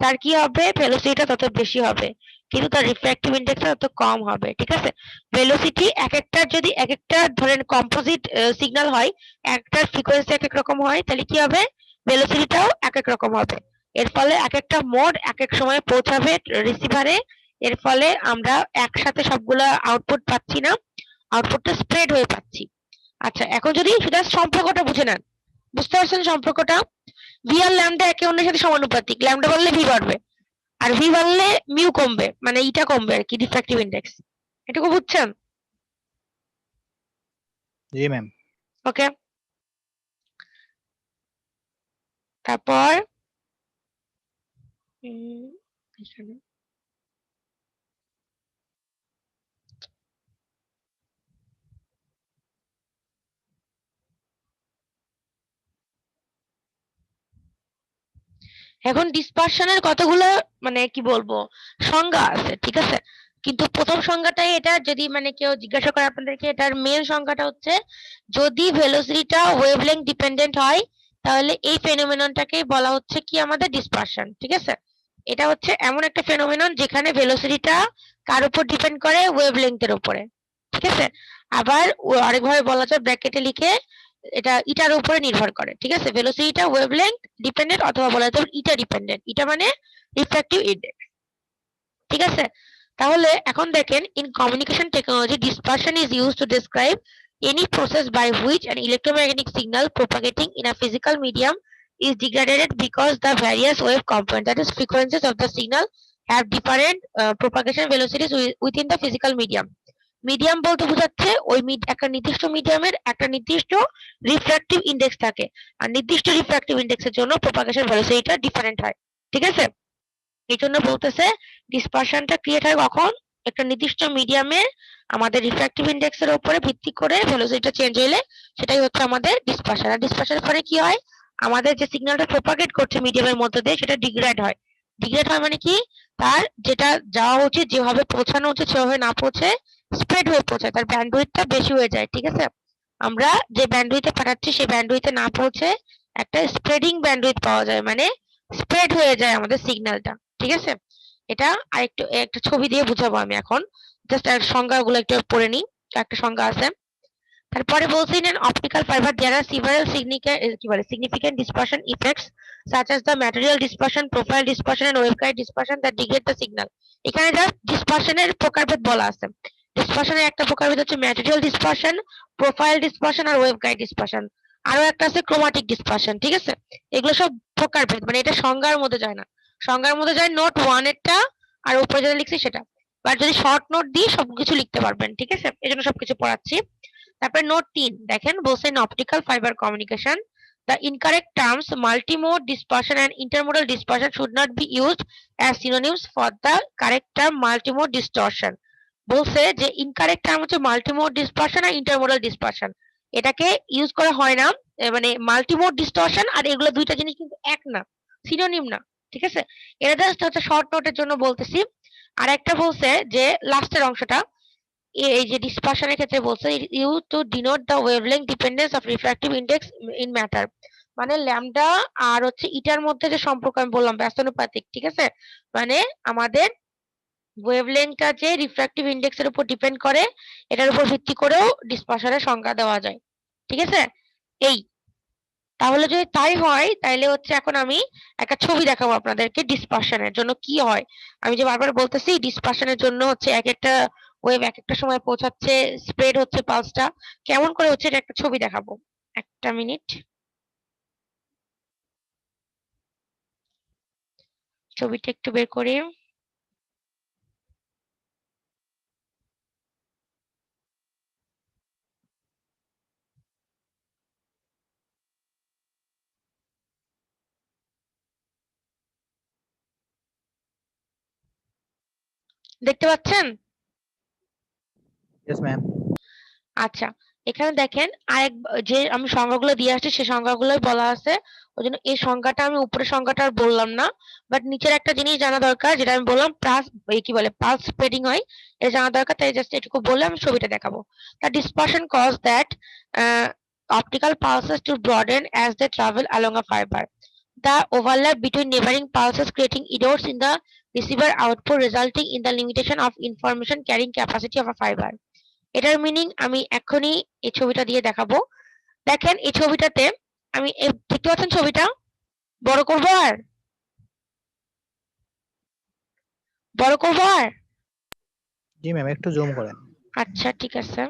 A: তার কি হবে, ভেলোসিটিটা তত বেশি হবে, কিন্তু তার রিফ্র্যাক্টিভ ইন্ডেক্সটা তত কম হবে, ঠিক আছে। ভেলোসিটি এক একটা যদি এক একটা ধরেন কম্পোজিট সিগন্যাল হয়, একটার ফ্রিকোয়েন্সি এক এক রকম হয়, তাহলে কি হবে, ভেলোসিটিটাও এক এক রকম হবে। এর ফলে এক একটা মোড এক এক সময় পৌঁছাবে রিসিভারে, এর ফলে আমরা একসাথে সবগুলা আউটপুট পাচ্ছি না, আউটপুটটা স্প্রেড হয়ে পাচ্ছি। আচ্ছা, এখন যদি সেটা সম্পর্কটা বুঝে নেন, বুঝতে পারছেন সম্পর্কটা? ভি আর ল্যামডা একে অন্যের সাথে সমানুপাতিক, ল্যামডা বাড়লে ভি বাড়বে, আর ভি বাড়লে মিউ কমবে, মানে ইটা কমবে আর কি, রিফ্র্যাক্টিভ ইন্ডেক্স। এটুকু বুঝছেন?
C: জি ম্যাম।
A: ওকে, তারপর এখানে এখন ডিসপারশনের কতগুলো মানে কি বলবো সংজ্ঞা আছে, ঠিক আছে, কিন্তু প্রথম সংজ্ঞাটাই এটা, যদি মানে কেউ জিজ্ঞাসা করে আপনাদেরকে, এটার মেন সংজ্ঞাটা হচ্ছে যদি ভেলোসিটিটা ওয়েভলেংথ ডিপেন্ডেন্ট হয় তাহলে এই ফেনোমেননটাকে বলা হচ্ছে কি আমাদের ডিসপারশন, ঠিক আছে। এটা হচ্ছে এমন একটা ফেনোমেনন যেখানে ভেলোসিটিটা কার উপর ডিপেন্ড করে, ওয়েভলেংথের উপরে, ঠিক আছে। আবার আরেকভাবে বলা যায় ব্র্যাকেটে লিখে, এটা ইটার উপরে নির্ভর করে, ঠিক আছে, ভেলোসিটিটা ওয়েভলেংথ ডিপেন্ডেন্ট অথবা বলা যায় ইটা ডিপেন্ডেন্ট, ইটা মানে রিফ্র্যাক্টিভ ইন্ডেক্স, ঠিক আছে। তাহলে এখন দেখেন, in communication technology dispersion is used to describe any process by which an electromagnetic signal propagating in a physical medium is degraded because the various wave components, that is frequencies of the signal, have different propagation velocities within the physical medium. Medium বলতে বোঝাচ্ছে ওই একটা নির্দিষ্ট মিডিয়ামের একটা নির্দিষ্ট refractive index থাকে, আর নির্দিষ্ট রিফ্র্যাক্টিভ ইন্ডেক্সের জন্য প্রপাগেশন ভেলোসিটিটা ডিফারেন্ট হয়, ঠিক আছে। এই জন্য বলতেছে ডিসপারশনটা ক্রিয়েট হয় কখন, একটা নির্দিষ্ট মিডিয়ামে আমাদের রিফ্র্যাক্টিভ ইন্ডেক্সের উপরে ভিত্তি করে ভেলোসিটিটা চেঞ্জ হইলে সেটাই হচ্ছে আমাদের ডিসপারশন। আর ডিসপারশনের পরে কি হয়, আমাদের যে সিগন্যালটা প্রপাগেট করছে মিডিয়ামের মধ্যে দিয়ে সেটা ডিগ্রেড হয়। ডিগ্রেড হয় মানে কি, তার যেটা যাওয়া উচিত, যেভাবে পৌঁছানো উচিত সেভাবে না পৌঁছে স্প্রেড হয়ে পৌঁছায়, তার ব্যান্ডউইথটা বেশি হয়ে যায়, ঠিক আছে। আমরা যে ব্যান্ডউইথে পাঠাচ্ছি সেই ব্যান্ডউইথে না পৌঁছে একটা স্প্রেডিং ব্যান্ডউইথ পাওয়া যায়, মানে স্প্রেড হয়ে যায় আমাদের সিগন্যালটা, ঠিক আছে। এটা আরেকটু একটা ছবি দিয়ে বুঝাবো আমি এখন, জাস্ট এর সংজ্ঞাগুলো একটু পড়ে নিই, একটা সংজ্ঞা আছে। তারপরে বলছি in an optical fiber there are several significant dispersion effects such as the material dispersion, profile dispersion and waveguide dispersion that degrade the signal. এখানে জাস্ট ডিসপারশনের প্রকারভেদ বলা আছে। ডিসপারশনের একটা প্রকারভেদ হচ্ছে ম্যাটেরিয়াল ডিসপারশন, প্রোফাইল ডিসপারশন আর ওয়েভগাইড ডিসপারশন। আরো একটা আছে ক্রোমাটিক ডিসপারশন, ঠিক আছে। এগুলো সব প্রকারভেদ, মানে এটা সংজ্ঞার মধ্যে যায় না, সংজ্ঞার মধ্যে যায় নোট 1 এরটা, আর উপরে যেটা লিখছি সেটা। বাট যদি শর্ট নোট দিয়ে সবকিছু লিখতে পারবেন, ঠিক আছে, এজন্য সবকিছু পড়াচ্ছি। তারপরে নোট 3 দেখেন, বলছে in optical fiber communication the incorrect terms multimode dispersion and intermodal dispersion should not be used as synonyms for the correct term multimode distortion. বলছে যে ইনকারেক্ট টার্ম হচ্ছে মাল্টিমোড ডিসপারশন আর ইন্টারমোডাল ডিসপারশন, এটাকে ইউজ করা হয় না, মানে মাল্টিমোড ডিসটরশন আর এগুলো দুইটা জিনিস কিন্তু এক না, সিনোনিম না, ঠিক আছে। এটা জাস্ট হচ্ছে শর্ট নোটের জন্য বলতেছি। আর একটা বলছে যে লাস্টের অংশটা, এই যে ডিসপারশনের ক্ষেত্রে বলছে you to denote the wavelength dependence of refractive index in matter, মানে ল্যামডা আর হচ্ছে ইটার মধ্যে যে সম্পর্ক আমি বললাম ব্যস্তানুপাতিক, ঠিক আছে? মানে আমাদের ওয়েভলেংথটা যে রিফ্র্যাক্টিভ ইনডেক্স এর উপর ডিপেন্ড করে, এটার উপর ভিত্তি করেও ডিসপারশনের সংজ্ঞা দেওয়া যায়, ঠিক আছে? এই তাহলে যদি তাই হয় তাইলে হচ্ছে এখন আমি একটা ছবি দেখাবো আপনাদেরকে ডিসপারশনের জন্য কি হয়। আমি যে বারবার বলতেছি ডিসপারশনের জন্য হচ্ছে এক একটা ওয়েভ এক একটা সময় পৌঁছাচ্ছে, স্প্রেড হচ্ছে পালসটা কেমন করে হচ্ছে, এটা একটা ছবি দেখাবো। একটা মিনিট, ছবিটা একটু বের করি। দেখতে পাচ্ছেন?
C: Yes ma'am.
A: আচ্ছা, এখানে দেখেন আরেক যে আমি সংজ্ঞাগুলো দিয়ে আসছি সেই সংজ্ঞাগুলোই বলা আছে। ওইজন্য এই সংজ্ঞাটা আমি উপরের সংজ্ঞাটা আর বললাম না। বাট নিচের একটা জিনিস জানা দরকার, যেটা আমি বললাম কি বলে পালস স্প্রেডিং হয়, এটা জানা দরকার। তাই জাস্ট এটুকু বলে আমি ছবিটা দেখাবো। The dispersion cause that optical pulses to broaden as they travel along a fiber. The overlap between neighboring pulses creating errors in the receiver output resulting in the limitation of information carrying capacity of a fiber. এটার meaning আমি এখনই এই ছবিটা দিয়ে দেখাবো। দেখেন এই ছবিটাতে আমি দেখতে পাচ্ছেন ছবিটা? বড় করবো আর? বড় করবো আর?
C: জি ম্যাম, একটু জুম করেন।
A: আচ্ছা ঠিক আছে।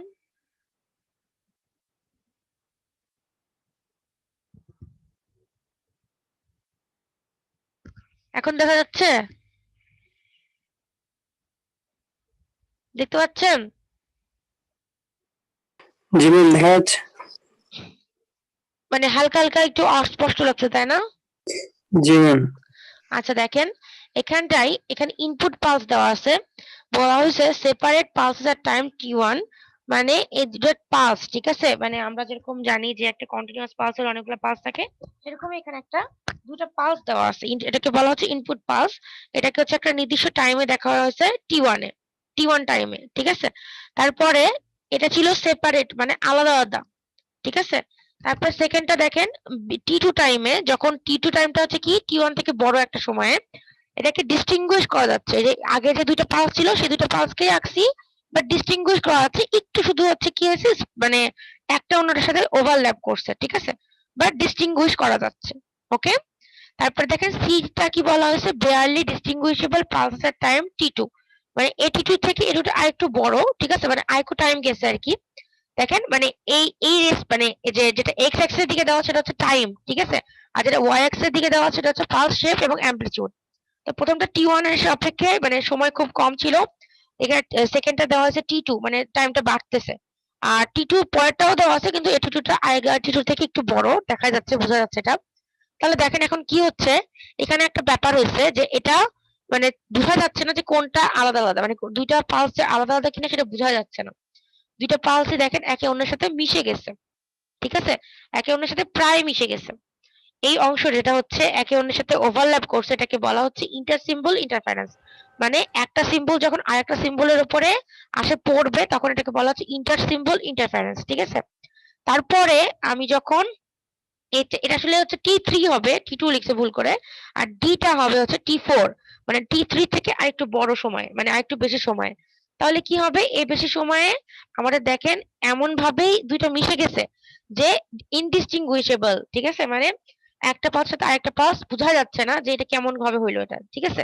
A: এখন দেখা যাচ্ছে? দেখতে পাচ্ছেন?
F: জি ম্যাম, দেখা যাচ্ছে।
A: মানে হালকা হালকা একটু অস্পষ্ট লাগছে, তাই না?
F: জি ম্যাম।
A: আচ্ছা দেখেন এখানে ইনপুট পালস দেওয়া আছে, বলা হয়েছে সেপারেট পালসেস এট টাইম t1, মানে এই দুটো পালস, ঠিক আছে? মানে আমরা যেরকম জানি যে একটা কন্টিনিউয়াস পালসের অনেকগুলো পালস থাকে, সেরকম এখানে একটা দুটো পালস দেওয়া আছে। এটাকে বলা হচ্ছে ইনপুট পালস। এটাকে হচ্ছে একটা নির্দিষ্ট টাইমে দেখা হয়েছে টি1 টাইমে, ঠিক আছে? তারপরে এটা ছিল সেপারেট মানে আলাদা আলাদা, ঠিক আছে? তারপর সেকেন্ডটা দেখেন টি2 টাইমে, যখন টি2 টাইমটা হচ্ছে কি টি1 থেকে বড় একটা সময়ে, এটাকে ডিস্টিংগুইশ করা যাচ্ছে। এই যে আগে যে দুইটা পালস ছিল সেই দুটো পালসকেই আঁকছি, বাট ডিস্টিংগুইশ করা যাচ্ছে একটু, শুধু হচ্ছে কি হয়েছে মানে একটা অন্যটার সাথে ওভারল্যাপ করছে, ঠিক আছে? বাট ডিস্টিংগুইশ করা যাচ্ছে। ওকে, তারপর দেখেন সিটা কি বলা হয়েছে, বেয়ারলি ডিস্টিংগুইশেবল পালস এট টাইম টি2, মানে এই টি2 থেকে এই দুটো আরেকটু বড়, ঠিক আছে? মানে আরেকটু টাইম গেছে আর কি। দেখেন মানে এই মানে এই যে যেটা এক্স অ্যাক্সিস এর দিকে দেওয়া সেটা হচ্ছে টাইম, ঠিক আছে? আর যেটা ওয়াই অ্যাক্সিস এর দিকে দেওয়া সেটা হচ্ছে পালস শেপ এবং অ্যামপ্লিটিউড। তো প্রথমটা টি1 এর সাপেক্ষে মানে সময় খুব কম ছিল, এখানে সেকেন্ডটা দেওয়া হয়েছে টি2 মানে টাইমটা বাড়তেছে। আর টি2 পরেরটাও দেওয়া আছে কিন্তু এই টি2টা আগের টি2 থেকে একটু বড় দেখা যাচ্ছে, বোঝা যাচ্ছে এটা। তাহলে দেখেন এখন কি হচ্ছে, এখানে একটা ব্যাপার হয়েছে যে এটা মানে বোঝা যাচ্ছে না যে কোনটা আলাদা আলাদা, মানে দুইটা পালস আলাদা আলাদা কিনা সেটা বোঝা যাচ্ছে না। দুইটা পালসই দেখেন একে অন্যের সাথে মিশে গেছে, ঠিক আছে? একে অন্যের সাথে প্রায় মিশে গেছে। এই অংশ যেটা হচ্ছে একে অন্যের সাথে ওভারল্যাপ করছে, এটাকে বলা হচ্ছে ইন্টারসিম্বল ইন্টারফারেন্স। মানে একটা সিম্বল যখন আরেকটা সিম্বলের উপরে আসে পড়বে তখন এটাকে বলা হচ্ছে ইন্টারসিম্বল ইন্টারফারেন্স, ঠিক আছে? তারপরে আমি যখন এটা আসলে হচ্ছে টি3 হবে, টি2 লিখছে ভুল করে, আর ডিটা হবে হচ্ছে টি4, মানে টি3 থেকে আরেকটু বড় সময়, মানে আরেকটু বেশি সময়। তাহলে কি হবে, এই বেশি সময়ে আমাদের দেখেন এমন ভাবেই দুইটা মিশে গেছে যে ইনডিস্টিংগুইশেবল, ঠিক আছে? মানে একটা পালস সাথে আরেকটা পালস বোঝা যাচ্ছে না যে এটা কেমন ভাবে হইলো এটা, ঠিক আছে?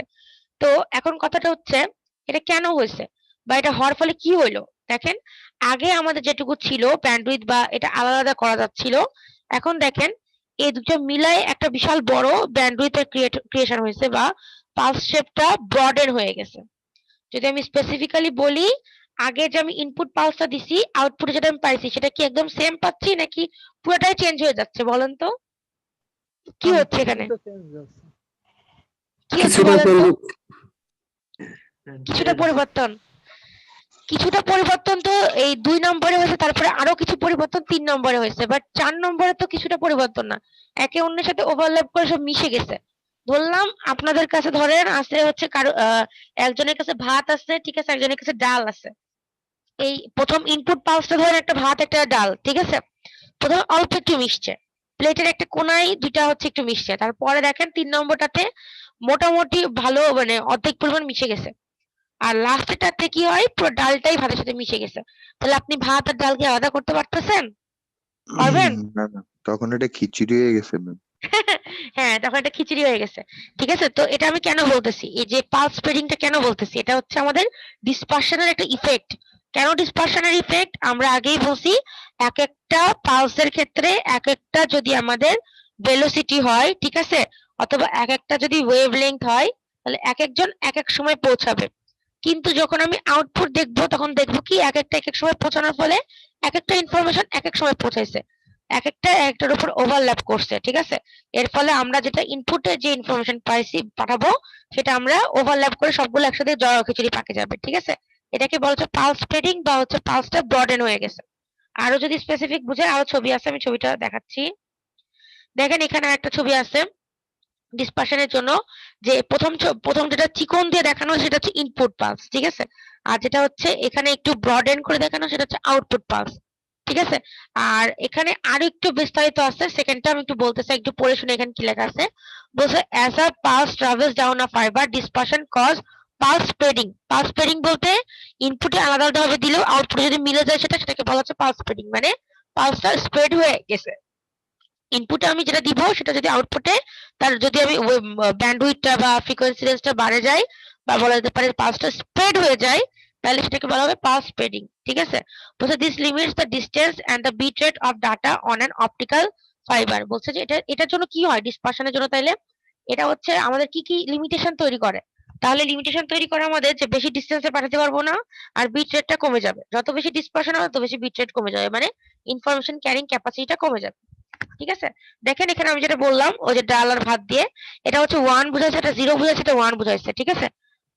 A: তো এখন কথাটা হচ্ছে এটা কেন হয়েছে বা এটা হওয়ার ফলে কি হইলো। দেখেন আগে আমাদের যেটুকু ছিল ব্যান্ডউইথ বা এটা আলাদা আলাদা করা যাচ্ছিল, এখন দেখেন এই দুটো মিলায় একটা বিশাল বড় ব্যান্ডউইথের ক্রিয়েশন হয়েছে বা পালস শেপটা ব্রডেন হয়ে গেছে। যদি আমি স্পেসিফিক্যালি বলি, আগে যে আমি ইনপুট পালসটা দিছি আউটপুটে যেটা আমি পাইছি সেটা কি একদম সেম পাচ্ছি নাকি পুরোটাই চেঞ্জ হয়ে যাচ্ছে বলেন তো? কি হচ্ছে এখানে? কি হচ্ছে
F: কিছুটা
A: বলেন তো?
D: কিছুটা
A: কিছুটা পরিবর্তন তো এই 2 নম্বরে হয়েছে, তারপরে আরো কিছু পরিবর্তন 3 নম্বরে হয়েছে, বাট 4 নম্বরে তো কিছুটা পরিবর্তন না, একে অন্যের সাথে ওভারল্যাপ করে সব মিশে গেছে। ধরলাম আপনাদের কাছে ধরেন আছে হচ্ছে কারো একজনের কাছে ভাত আছে, ঠিক আছে? একজনের কাছে ডাল আছে। এই প্রথম ইনপুট পালসটা ধরেন একটা ভাত একটা ডাল, ঠিক আছে? প্রথমে অল্প একটু মিশছে, প্লেটের একটা কোনায় দুইটা হচ্ছে একটু মিশছে, তারপরে দেখেন 3 নম্বরটাতে মোটামুটি ভালো মানে অর্ধেক পরিমাণ মিশে গেছে, আর লাস্টেরটাতে কি হয় পুরো ডালটাই ভাতের সাথে মিশে গেছে। তাহলে আপনি ভাত আর ডালকে আলাদা করতে পারতেছেন? পারবেন?
B: না না, তখন এটা খিচুড়ি হয়ে গেছে ম্যাম।
A: হ্যাঁ, তখন এটা খিচুড়ি হয়ে গেছে। ঠিক আছে? তো এটা আমি কেন বলতেছি? এই যে পালস স্প্রেডিংটা কেন বলতেছি? এটা হচ্ছে আমাদের ডিসপারশনের একটা ইফেক্ট। কেন ডিসপারশনের ইফেক্ট? আমরা আগেই বলছি একেকটা পালসের ক্ষেত্রে একেকটা যদি আমাদের ভেলোসিটি হয়, ঠিক আছে? অথবা একেকটা যদি ওয়েভলেংথ হয়, তাহলে একেকজন একেক সময় পৌঁছাবে। কিন্তু যখন আমি আউটপুট দেখবো তখন দেখবো কি একেকটা একেক সময় পৌঁছানোর ফলে একেকটা ইনফরমেশন একেক সময় পৌঁছাইছে। একেকটা একটার উপর ওভারল্যাপ করছে, ঠিক আছে? এর ফলে আমরা যেটা ইনপুটে যে ইনফরমেশন পাইছি পাঠাবো সেটা আমরা ওভারল্যাপ করে সবগুলো একসাথে জড়ো খিচুড়ি পাকে যাবে, ঠিক আছে? এটাকে বলা হচ্ছে পালস স্প্রেডিং বা হচ্ছে পালসটা ব্রডেন হয়ে গেছে। আরো যদি স্পেসিফিক বুঝেন আরো ছবি আছে, আমি ছবিটা দেখাচ্ছি। দেখেন এখানে একটা ছবি আছে ডিসপারশনের জন্য, যে প্রথম যেটা চিকন দিয়ে দেখানো সেটা হচ্ছে ইনপুট পালস, ঠিক আছে? আর যেটা হচ্ছে এখানে একটু ব্রডেন করে দেখানো সেটা হচ্ছে আউটপুট পালস, ঠিক আছে? আর এখানে আরো একটু বিস্তারিত আছে, সেকেন্ডটা আমি একটু বলতেছি, একটু পড়ে শুনে এখানে কি লেখা আছে। বলছে as a pulse travels down a fibre dispersion cause pulse spreading. Pulse spreading বলতে ইনপুটে আলাদা আলাদা ভাবে দিলেও আউটপুটে যদি মিলে যায় সেটাকে বলা হচ্ছে পালস স্প্রেডিং, মানে পালসটা স্প্রেড হয়ে গেছে। ইনপুটে আমি যেটা দিব সেটা যদি আউটপুটে তার যদি আমি ব্যান্ডউইথটা বা ফ্রিকোয়েন্সি রেঞ্জটা বাড়ে যায় বা বলা যেতে পারে পালসটা স্প্রেড হয়ে যায়, তাহলে সেটাকে বলা হবে পালস স্প্রেডিং, ঠিক আছে? বলছে this limits the distance and the bit rate of data on an optical fibre. বলছে যে এটার জন্য কি হয় ডিসপারশনের জন্য, তাইলে এটা হচ্ছে আমাদের কি কি লিমিটেশন তৈরি করে। তাহলে লিমিটেশন তৈরি করে আমাদের যে বেশি ডিসটেন্সে পাঠাতে পারবো না, আর বিট রেটটা কমে যাবে। যত বেশি ডিসপারশন হবে তত বেশি বিট রেট কমে যাবে, মানে ইনফরমেশন ক্যারিং ক্যাপাসিটিটা কমে যাবে, ঠিক আছে? দেখেন এখানে আমি যেটা বললাম ওই যে ডাল আর ভাত দিয়ে, এটা হচ্ছে 1 বুঝাইছে, এটা 0 বুঝাইছে, এটা 1 বুঝাইছে, ঠিক আছে?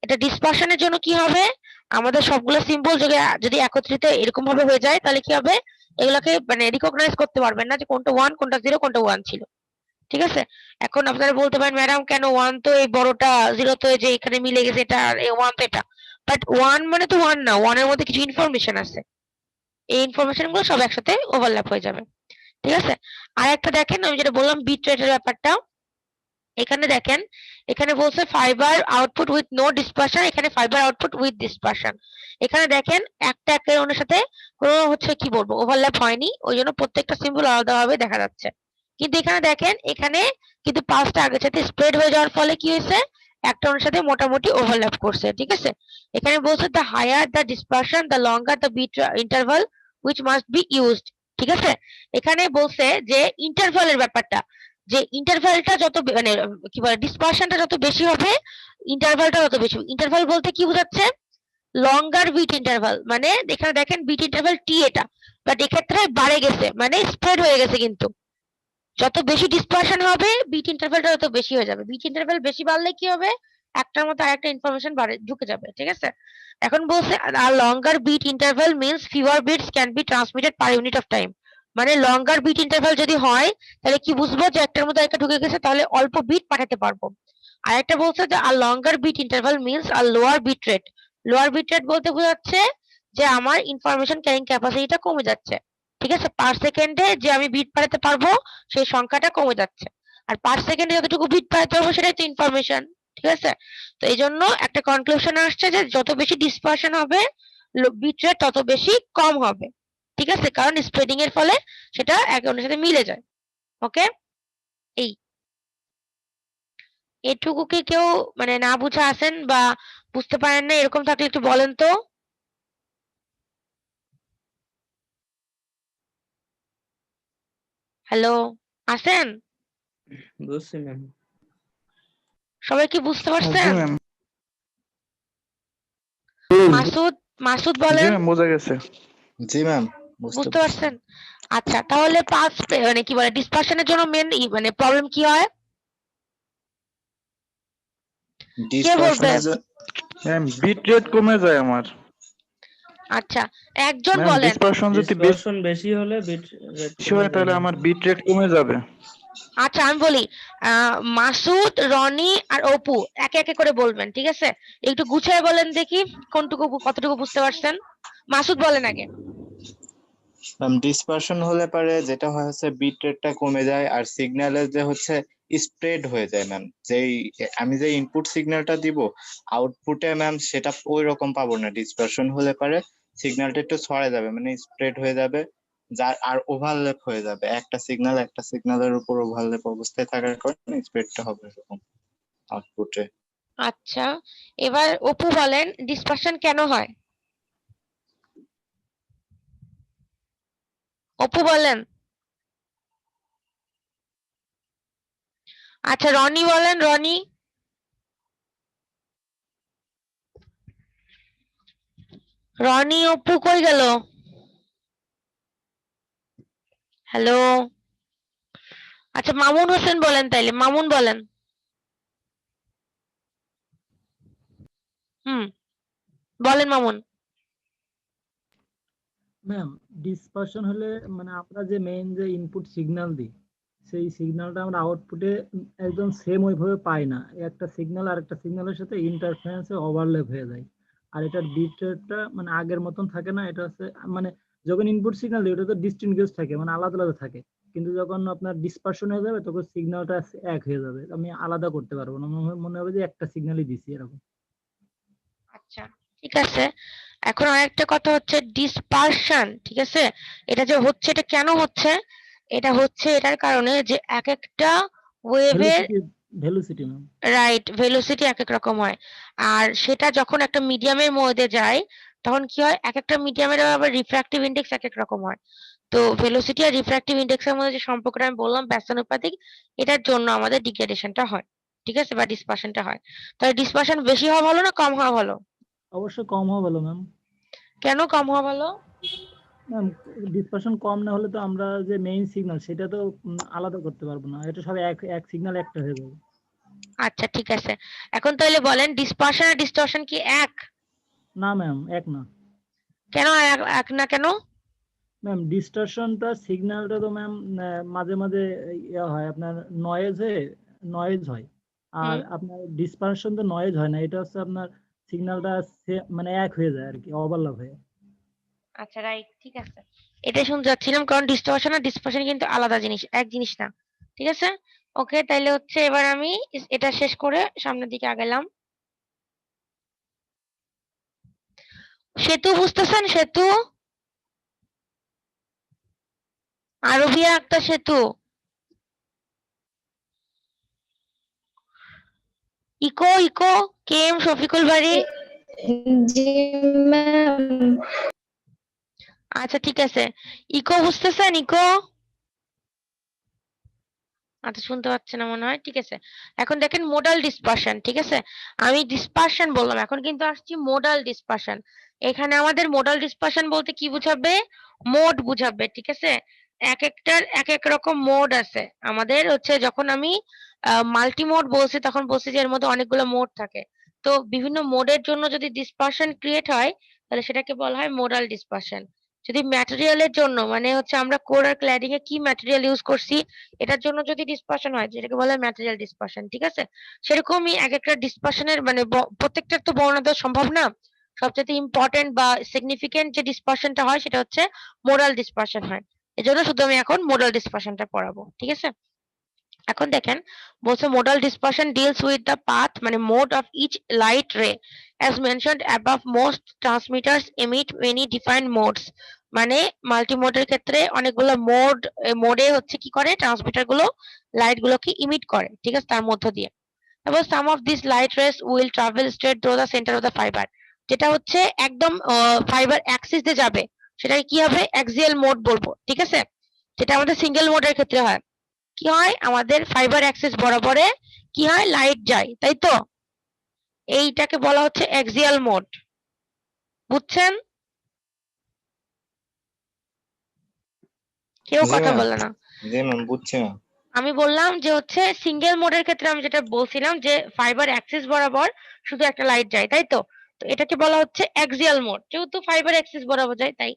A: এটা ডিসপারশনের জন্য কি হবে, আমাদের সবগুলো সিম্বল যদি একত্রিত এরকম ভাবে হয়ে যায় তাহলে কি হবে, এগুলাকে মানে রিকগনাইজ করতে পারবেন না যে কোনটা 1 কোনটা 0 কোনটা 1 ছিল, ঠিক আছে? এখন আপনারা বলতে পারেন ম্যাডাম কেন 1 তো এই বড়টা, 0 তো এই যে এখানে মিলে গেছে, এটা আর 1 তো এটা। বাট 1 মানে তো 1 না, 1 এর মধ্যে কিছু ইনফরমেশন আছে, এই ইনফরমেশন গুলো সব একসাথে ওভারল্যাপ হয়ে যাবে, ঠিক আছে? আর একটা দেখেন আমি যেটা বললাম বিট রেটের ব্যাপারটা, এখানে দেখেন এখানে বলছে fibre output with no dispersion, এখানে ফাইবার আউটপুট উইথ ডিসপারশন। এখানে দেখেন একটা একের অন্যের সাথে কোনো হচ্ছে কি বলবো ওভারল্যাপ হয়নি, ওই জন্য প্রত্যেকটা সিম্বল আলাদাভাবে দেখা যাচ্ছে। কিন্তু এখানে দেখেন এখানে কিন্তু পাঁচটা আগের সাথে স্প্রেড হয়ে যাওয়ার ফলে কি হয়েছে, একটা অন্যের সাথে মোটামুটি ওভারল্যাপ করছে, ঠিক আছে? এখানে বলছে the higher the dispersion the longer the bit interval which must be used, ঠিক আছে? এখানে বলছে যে ইন্টারভালের ব্যাপারটা, যে ইন্টারভালটা যত মানে কি বলে ডিসপারশনটা যত বেশি হবে ইন্টারভালটা তত বেশি। ইন্টারভাল বলতে কি বোঝাচ্ছে, লঙ্গার বিট ইন্টারভাল, মানে এখানে দেখেন বিট ইন্টারভাল টি এটা, বাট এক্ষেত্রে বাড়ে গেছে মানে স্প্রেড হয়ে গেছে, কিন্তু যত বেশি ডিসপারশন হবে বিট ইন্টারভালটা তত বেশি হয়ে যাবে। বিট ইন্টারভাল বেশি বাড়লে কি হবে, একটার মধ্যে আরেকটা ইনফরমেশন বাড়ে ঢুকে যাবে, ঠিক আছে? এখন বলছে a longer bit interval means fewer bits can be transmitted per unit of time. মানে লঙ্গার বিট ইন্টারভাল যদি হয় তাহলে কি বুঝবো যে একটার মধ্যে একটা ঢুকে গেছে, তাহলে অল্প বিট পাঠাতে পারবো। আর একটা বলছে যে a longer bit interval means a lower bit rate. Lower bit rate বলতে বোঝাচ্ছে যে আমার ইনফরমেশন ক্যারিং ক্যাপাসিটিটা কমে যাচ্ছে, ঠিক আছে? পার সেকেন্ডে যে আমি বিট পাঠাতে পারবো সেই সংখ্যাটা কমে যাচ্ছে, আর পার সেকেন্ডে যতটুকু বিট পাঠাতে পারবো সেটাই তো ইনফরমেশন, ঠিক আছে? তো এই জন্য একটা কনক্লুশন আসছে যে যত বেশি ডিসপারশন হবে বিট রেট তত বেশি কম হবে, ঠিক আছে? কারণ স্প্রেডিং এর ফলে সেটা একে অন্যের সাথে মিলে যায়। ওকে, এই এটুকু কি কেউ মানে না বুঝা আছেন বা বুঝতে পারেন না এরকম থাকলে একটু বলেন তো। হ্যালো, আছেন?
D: বুঝছি ম্যাম।
A: সবাই কি বুঝতে
C: জি
A: পারছেন?
C: ম্যাম।
A: মাসুদ, মাসুদ
C: জি
A: বলেন
C: ম্যাম বোঝা গেছে।
E: জি ম্যাম,
A: বুঝতে পারছেন? আচ্ছা তাহলে পাস মানে কি বলে ডিসপারশনের জন্য মেন মানে প্রবলেম কি হয়, কে বলবেন?
C: ম্যাম বিট রেট কমে যায় আমার।
A: আচ্ছা একজন
C: ম্যাম
A: বলেন।
C: ডিসপারশন যদি
D: ডিসপারশন বেশি হলে বিট রেট
C: বেশি হয় তাহলে আমার বিট রেট কমে যাবে।
A: আচ্ছা আমি বলি মাসুদ, রনি আর অপু একে একে করে বলবেন, ঠিক আছে? একটু গুছিয়ে বলেন দেখি কোনটুকু কতটুকু বুঝতে পারছেন। মাসুদ বলেন আগে।
E: ডিসপারশন হলে পারে যেটা হয় হচ্ছে বিট রেটটা কমে যায় আর সিগন্যালের যে হচ্ছে স্প্রেড হয়ে যায় ম্যাম। যেই আমি যে ইনপুট সিগন্যালটা দিব আউটপুটে ম্যাম সেটা ওই রকম পাবো না। ডিসপারশন হলে পারে সিগন্যালটা একটু ছড়ে যাবে, মানে স্প্রেড হয়ে যাবে, যার আর ওভারল্যাপ হয়ে যাবে। একটা সিগন্যালের উপর ওভারল্যাপ অবস্থায় থাকার কারণে স্প্রেডটা হবে এরকম আউটপুটে।
A: আচ্ছা, এবার অপু বলেন ডিসপারশন কেন হয়? অপু বলেন। আচ্ছা, রনি বলেন। রনি, রনি অপু কই গেল? হ্যালো। আচ্ছা, মামুন হোসেন বলেন তাইলে। মামুন বলেন। বলেন মামুন।
G: ম্যাম, ডিসপারশন হলে মানে আমরা যে মেইন যে ইনপুট সিগন্যাল দিই সেই সিগন্যালটা আমরা আউটপুটে একদম সেম ওইভাবে পাই না। একটা সিগন্যাল আর একটা সিগন্যালের সাথে ইন্টারফারেন্সে ওভারল্যাপ হয়ে যায়। আর এটার বিট রেটটা মানে আগের মতন থাকে না। এটা হচ্ছে মানে যখন ইনপুট সিগন্যাল দিই ওটা তো ডিস্টিংগুইশ থাকে, মানে আলাদা আলাদা থাকে। কিন্তু যখন আপনার ডিসপারশন হয়ে যাবে তখন সিগন্যালটা এক হয়ে যাবে, আমি আলাদা করতে পারবো না, মনে হবে যে একটা সিগন্যালই দিছি এরকম।
A: আচ্ছা, ঠিক আছে। এখন আরেকটা কথা হচ্ছে ডিসপারশন, ঠিক আছে? এটা যে হচ্ছে, এটা কেন হচ্ছে? এটা হচ্ছে এটার কারণে যে এক একটা ওয়েভের
G: ভেলোসিটি ম্যাম।
A: রাইট ভেলোসিটি এক এক রকম হয়। আর সেটা যখন একটা মিডিয়ামের মধ্যে যায় তখন কি হয়, এক একটা মিডিয়ামের আবার রিফ্র্যাক্টিভ ইন্ডেক্স এক এক রকম হয়। তো ভেলোসিটি আর রিফ্র্যাক্টিভ ইন্ডেক্সের মধ্যে যে সম্পর্কটা আমি বললাম ব্যস্তানুপাতিক, এটার জন্য আমাদের ডিগ্রেডেশনটা হয়, ঠিক আছে, বা ডিসপারশনটা হয়। তাহলে ডিসপারশন বেশি হওয়া ভালো না কম হওয়া ভালো?
G: অবশ্যই কম হওয়া ভালো ম্যাম।
A: কেন কম হওয়া ভালো?
G: ম্যাম, ডিসপারশন কম না হলে তো আমরা যে মেইন সিগন্যাল সেটা তো আলাদা করতে পারবো না। এটা সব এক সিগন্যাল একটা হয়ে যাবে।
A: আচ্ছা, ঠিক আছে। এখন তাহলে বলেন ডিসপারশন আর ডিস্টরশন কি এক?
G: না ম্যাম, এক না।
A: কেন এক না কেন?
G: ম্যাম, ডিস্টরশনটা সিগন্যালটা তো ম্যাম মাঝে মাঝে ইয়ে হয় আপনার নয়েজ হয়। আর আপনার ডিসপারশন তো নয়েজ হয় না, এটা হচ্ছে আপনার সিগন্যালটা মানে এক হয়ে যায় আর কি, ওভারল্যাপ হয়ে।
A: আচ্ছা, রাইট, ঠিক আছে। এটাই শুনতে যাচ্ছিলাম, কারণ ডিস্টরশন আর ডিসপারশন কিন্তু আলাদা জিনিস, এক জিনিস না। ঠিক আছে, ওকে। তাইলে হচ্ছে এবার আমি এটা শেষ করে সামনের দিকে আগালাম। সেতু বুঝতেছেন? সেতু, আরবিয়া আক্তার সেতু। ইকো ইকো কে এম শফিকুল বাড়ি।
H: জি ম্যাম।
A: আচ্ছা, ঠিক আছে। ইকো বুঝতেছেন? ইকো, আচ্ছা শুনতে পাচ্ছে না মনে হয়। ঠিক আছে, এখন দেখেন মোডাল ডিসপারশন। ঠিক আছে, আমি ডিসপারশন বললাম, এখন কিন্তু আসছি মোডাল ডিসপারশন। এখানে আমাদের মোডাল ডিসপারশন বলতে কি বুঝাবে? মোড বুঝাবে। ঠিক আছে, এক একটার এক এক রকম মোড আছে। আমাদের হচ্ছে যখন আমি মাল্টি মোড বলছি তখন বলছি যে এর মধ্যে অনেকগুলো মোড থাকে। তো বিভিন্ন মোডের জন্য যদি ডিসপারশন ক্রিয়েট হয় তাহলে সেটাকে বলা হয় মোডাল ডিসপারশন। যদি ম্যাটেরিয়ালের জন্য মানে হচ্ছে আমরা কোর আর ক্ল্যাডিং এ কি ম্যাটেরিয়াল ইউজ করছি এটার জন্য যদি ডিসপারশন হয় যেটাকে বলা হয় ম্যাটেরিয়াল ডিসপারশন। ঠিক আছে, সেরকমই এক একটা ডিসপারশনের মানে প্রত্যেকটার তো বর্ণনা দেওয়া সম্ভব না। সবচেয়ে ইম্পর্টেন্ট বা সিগনিফিকেন্ট যে ডিসপারশনটা হয় সেটা হচ্ছে মোডাল ডিসপারশন হয়। এজন্য শুধু আমি এখন মোডাল ডিসপারশনটা পড়াবো। ঠিক আছে, এখন দেখেন বলছে modal dispersion deals with the path মানে মোড অফ ইচ লাইট রে as mentioned above. Most transmitters emit many defined modes, মানে মাল্টিমোডের ক্ষেত্রে অনেকগুলো মোডে হচ্ছে কি করে ট্রান্সমিটার গুলো লাইট গুলোকে ইমিট করে। ঠিক আছে, তার মধ্য দিয়ে। তারপর some of these light rays will travel straight through the center of the fiber, যেটা হচ্ছে একদম ফাইবার অ্যাক্সিস দিয়ে যাবে সেটাকে কি হবে অ্যাক্সিয়াল মোড বলবো। ঠিক আছে, যেটা আমাদের সিঙ্গেল মোডের ক্ষেত্রে হয়। কি হয় আমাদের ফাইবার অ্যাক্সিস বরাবরে কি হয় লাইট যায়, তাই তো? এইটাকে বলা হচ্ছে অ্যাক্সিয়াল মোড। বুঝছেন? কেউ
E: জি
A: কথা
E: ম্যাম।
A: বললো না।
E: জি ম্যাম, বুঝছি ম্যাম।
A: আমি বললাম যে হচ্ছে সিঙ্গেল মোডের ক্ষেত্রে আমি যেটা বলছিলাম যে ফাইবার অ্যাক্সিস বরাবর শুধু একটা লাইট যায়, তাই তো? তো এটাকে বলা হচ্ছে অ্যাক্সিয়াল মোড, যেহেতু ফাইবার অ্যাক্সিস বরাবর যায় তাই।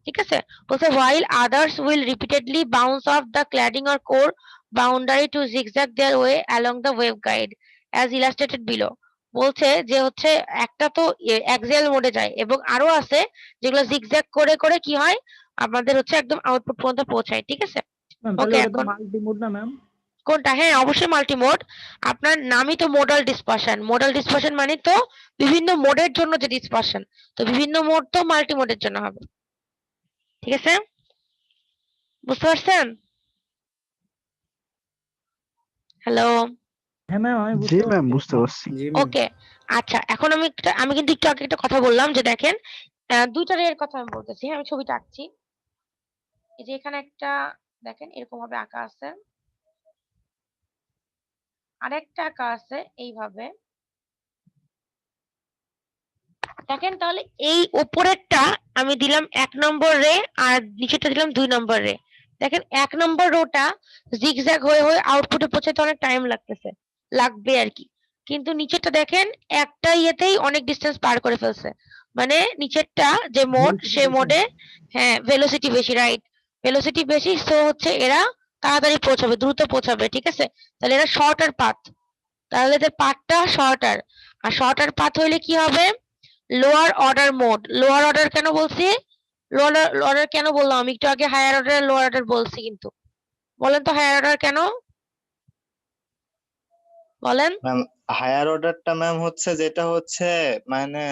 A: ঠিক আছে, বলছে while others will repeatedly bounce off the cladding or core boundary to zigzag their way along the waveguide as illustrated below. বলছে যে হচ্ছে একটা তো অ্যাক্সিয়াল মোডে যায় এবং আরো আছে যেগুলো জিগজ্যাগ করে করে কি হয় আমাদের হচ্ছে একদম আউটপুট পর্যন্ত পৌঁছায়, ঠিক আছে?
G: ম্যাম তাহলে
A: ওকে,
G: ওটা তো
A: এখন
G: মাল্টি মোড না ম্যাম?
A: কোনটা? হ্যাঁ, অবশ্যই মাল্টি মোড। আপনার নামই তো মোডাল ডিসপারশন। মোডাল ডিসপারশন মানে তো বিভিন্ন মোডের জন্য যে ডিসপারশন, তো বিভিন্ন মোড তো মাল্টি মোডের জন্য হবে, ঠিক আছে? বুঝতে পারছেন? হ্যালো?
G: হ্যাঁ ম্যাম আমি
B: জি
G: বুঝতে
B: ম্যাম,
G: পারছি।
B: বুঝতে পারছি।
D: জি ম্যাম।
A: ওকে, আচ্ছা, এখন আমি কিন্তু একটু আগে একটা কথা বললাম যে দেখেন, দুইটা রে এর কথা আমি বলতেছি। হ্যাঁ, আমি ছবিটা আঁকছি। এই যে এখানে একটা দেখেন এরকম ভাবে আঁকা আছে, আরেকটা আঁকা আছে এইভাবে। দেখেন তাহলে এই উপরেরটা আমি দিলাম 1 নম্বর রে আর নিচেরটা দিলাম 2 নম্বর রে। দেখেন 1 নম্বর রোটা জিগজ্যাগ হয়ে আউটপুটে পৌঁছাতে অনেক টাইম লাগবে আর কি। কিন্তু নিচেরটা দেখেন একটা ইয়েতেই অনেক ডিসটেন্স পার করে ফেলছে। মানে নিচেরটা যে মোড
G: Velocity
A: সে
G: বেশি।
A: মোডে, হ্যাঁ, ভেলোসিটি বেশি, রাইট? ভেলোসিটি বেশি, সো হচ্ছে এরা তাড়াতাড়ি পৌঁছাবে, দ্রুত পৌঁছাবে, ঠিক আছে? তাহলে এরা শর্টার পাথ, তাহলে এদের পাথটা শর্টার। আর শর্টার পাথ হইলে কি হবে? Lower order mode. Lower order কেন বলছি? লোয়ার অর্ডার কেন বললাম? আমি একটু আগে হায়ার অর্ডার লোয়ার অর্ডার বলছি কিন্তু। বলেন তো হায়ার অর্ডার কেন? বলেন।
E: ম্যাম হায়ার অর্ডারটা ম্যাম হচ্ছে যেটা হচ্ছে মানে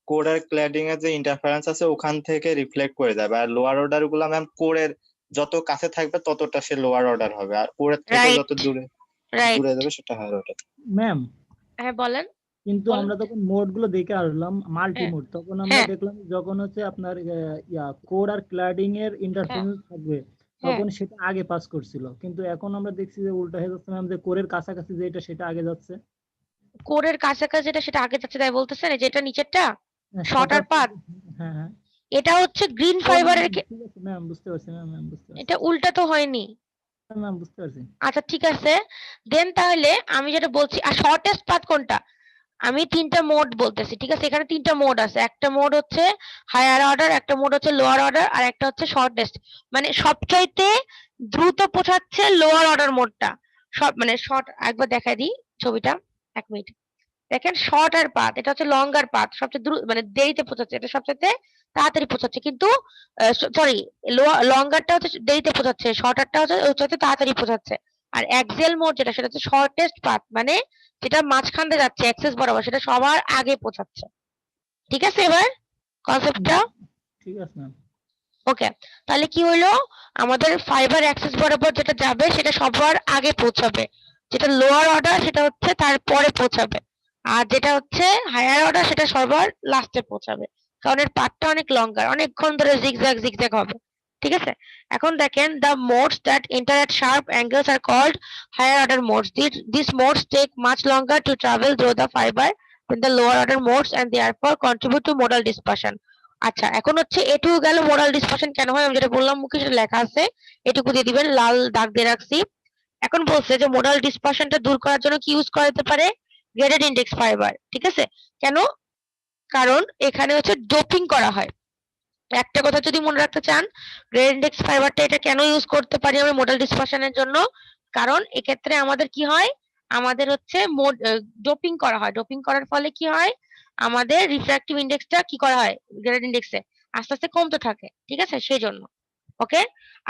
E: কোডের ক্ল্যাডিং এর যে ইন্টারফারেন্স আছে ওখান থেকে রিফ্লেক্ট করে যাবে, আর লোয়ার অর্ডার গুলা ম্যাম কোডের যত কাছে থাকবে ততটা সে লোয়ার অর্ডার হবে, আর কোডের থেকে
A: রাইট,
E: যত দূরে
A: রাইট।
E: দূরে যাবে সেটা হায়ার অর্ডার।
G: ম্যাম
A: হ্যাঁ, বলেন।
G: কিন্তু
A: বলেন।
G: আমরা তখন মোড গুলো দেখে আসলাম মাল্টি
A: হ্যাঁ,
G: মোড, তখন আমরা
A: হ্যাঁ,
G: দেখলাম যখন হচ্ছে আপনার কোড আর ক্লাডিং এর
A: হ্যাঁ,
G: ইন্টারফেরেন্স থাকবে
A: হ্যাঁ।
G: তখন সেটা আগে পাস করছিল, কিন্তু এখন আমরা দেখছি যে উল্টা হয়ে যাচ্ছে ম্যাম, যে কোরের কাছাকাছি যেটা সেটা আগে যাচ্ছে।
A: কোডের কাছাকাছি যেটা সেটা আগে যাচ্ছে তাই বলতেছেন? এই যে এটা নিচেরটা শর্টার
G: শর্টার
A: পাথ,
G: হ্যাঁ হ্যাঁ।
A: এটা হচ্ছে গ্রিন
G: ও ম্যাম
A: ফাইবারের
G: ঠিক আছে ম্যাম, বুঝতে পারছি ম্যাম বুঝতে পারছি
A: এটা উল্টা তো হয়নি।
G: ম্যাম বুঝতে পারছি।
A: আচ্ছা, ঠিক আছে। দেন তাহলে আমি যেটা বলছি, আর শর্টেস্ট পাথ কোনটা? আমি 3টা মোড বলতেছি, ঠিক আছে? এখানে 3টা মোড আছে। একটা মোড হচ্ছে হায়ার অর্ডার, একটা মোড হচ্ছে লোয়ার অর্ডার, আর একটা হচ্ছে শর্টেস্ট। মানে সবচাইতে দ্রুত পৌঁছাচ্ছে লোয়ার অর্ডার মোডটা। সব মানে শর্ট, একবার দেখাই দিই ছবিটা, 1 মিনিট। দেখেন শর্টার পাথ, এটা হচ্ছে লঙ্গার পাথ, সবচেয়ে দ্রুত মানে দেরিতে পৌঁছাচ্ছে, এটা সবচাইতে তাড়াতাড়ি পৌঁছাচ্ছে। কিন্তু সরি, লঙ্গারটা হচ্ছে দেরিতে পৌঁছাচ্ছে, শর্টারটা হচ্ছে তাড়াতাড়ি পৌঁছাচ্ছে। আর অ্যাক্সিয়াল মোড যেটা সেটা হচ্ছে শর্টেস্ট পাথ, মানে যেটা মাঝখান দিয়ে যাচ্ছে অ্যাক্সেস বরাবর, সেটা সবার আগে পৌঁছাচ্ছে। ঠিক আছে এবার কনসেপ্টটা?
G: ঠিক আছে ম্যাম।
A: ওকে, তাহলে কি হইলো? আমাদের ফাইবার অ্যাক্সেস বরাবর যেটা যাবে সেটা সবার আগে পৌঁছাবে, যেটা লোয়ার অর্ডার সেটা হচ্ছে তারপরে পৌঁছাবে, আর যেটা হচ্ছে হায়ার অর্ডার সেটা সবার লাস্টে পৌঁছাবে, কারণ এর পাথটা অনেক লঙ্গার, অনেকক্ষণ ধরে জিগজ্যাগ হবে। ঠিক আছে? এখন দেখেন, the modes that enter at sharp angles are called higher order modes. These modes take much longer to travel through the fiber than the lower order modes and therefore contribute to modal dispersion. আচ্ছা, এখন হচ্ছে এটুকু গেল modal dispersion কেন হয়, আমি যেটা বললাম মুখে সেটা লেখা আছে, এটুকু দিয়ে দিবেন, লাল দাগ দিয়ে রাখছি। এখন বলছে যে মোডাল ডিসপারশনটা দূর করার জন্য কি ইউজ করা যেতে পারে? গ্রেডেড ইন্ডেক্স ফাইবার, ঠিক আছে? কেন? কারণ এখানে হচ্ছে ডোপিং করা হয়। একটা কথা যদি মনে রাখতে চান, গ্রেডেড ইন্ডেক্স ফাইবারটা এটা কেন ইউজ করতে পারি আমরা মোডাল ডিসপারশনের জন্য? কারণ এক্ষেত্রে আমাদের কি হয়, আমাদের হচ্ছে ডোপিং করা হয়। ডোপিং করার ফলে কি হয়, আমাদের রিফ্র্যাক্টিভ ইন্ডেক্সটা কি করা হয়, গ্রেডেড ইন্ডেক্সে আস্তে আস্তে কমতে থাকে, ঠিক আছে? সেই জন্য। ওকে,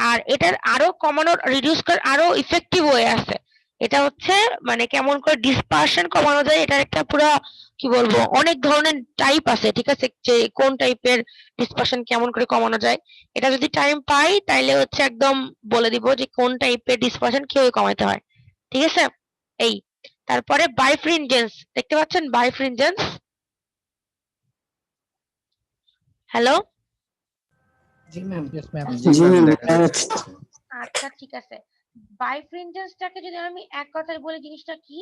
A: আর এটার আরো কমানোর, রিডিউস করার আরো ইফেক্টিভ ওয়ে আছে। এটা হচ্ছে মানে কেমন করে ডিসপারশন কমানো যায়, এটার একটা পুরো কি বলবো, অনেক ধরনের টাইপ আছে, ঠিক আছে? যে কোন টাইপের ডিসপারশন কেমন করে কমানো যায়, এটা যদি টাইম পাই তাইলে হচ্ছে একদম বলে দিব যে কোন টাইপের ডিসপারশন কিভাবে কমাতে হয়, ঠিক আছে? এই তারপরে বাইফ্রিনজেন্স, দেখতে পাচ্ছেন বাইফ্রিনজেন্স? হ্যালো?
B: জি ম্যাম,
F: জি ম্যাম
B: দেখা
F: দেখা
B: যাচ্ছে।
F: যাচ্ছে।
A: আচ্ছা, ঠিক আছে। বাইফ্রিনজেন্সটাকে যদি আমি এক কথায় বলি, জিনিসটা কি?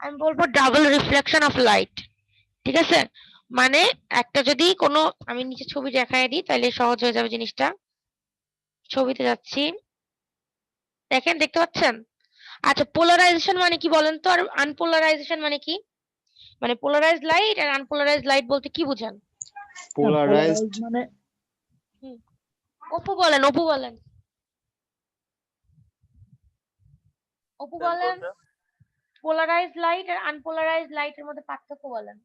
A: আমি বলবো ডাবল রিফ্লেকশন অফ লাইট, ঠিক আছে? মানে একটা যদি কোনো, আমি নিচে ছবি দেখায় দিই তাহলে সহজ হয়ে যাবে জিনিসটা। ছবিতে যাচ্ছি, দেখেন, দেখতে পাচ্ছেন? আচ্ছা, পোলারাইজেশন মানে কি বলেন তো, আর আনপোলারাইজেশন মানে কি? মানে পোলারাইজড লাইট আর আনপোলারাইজড লাইট বলতে কি বুঝান?
E: পোলারাইজড
G: মানে
A: হুম, অপু বলেন, অপু বলেন, অপু বলেন, পোলারাইজড লাইট আর আনপোলারাইজড লাইটের মধ্যে পার্থক্য বলেন।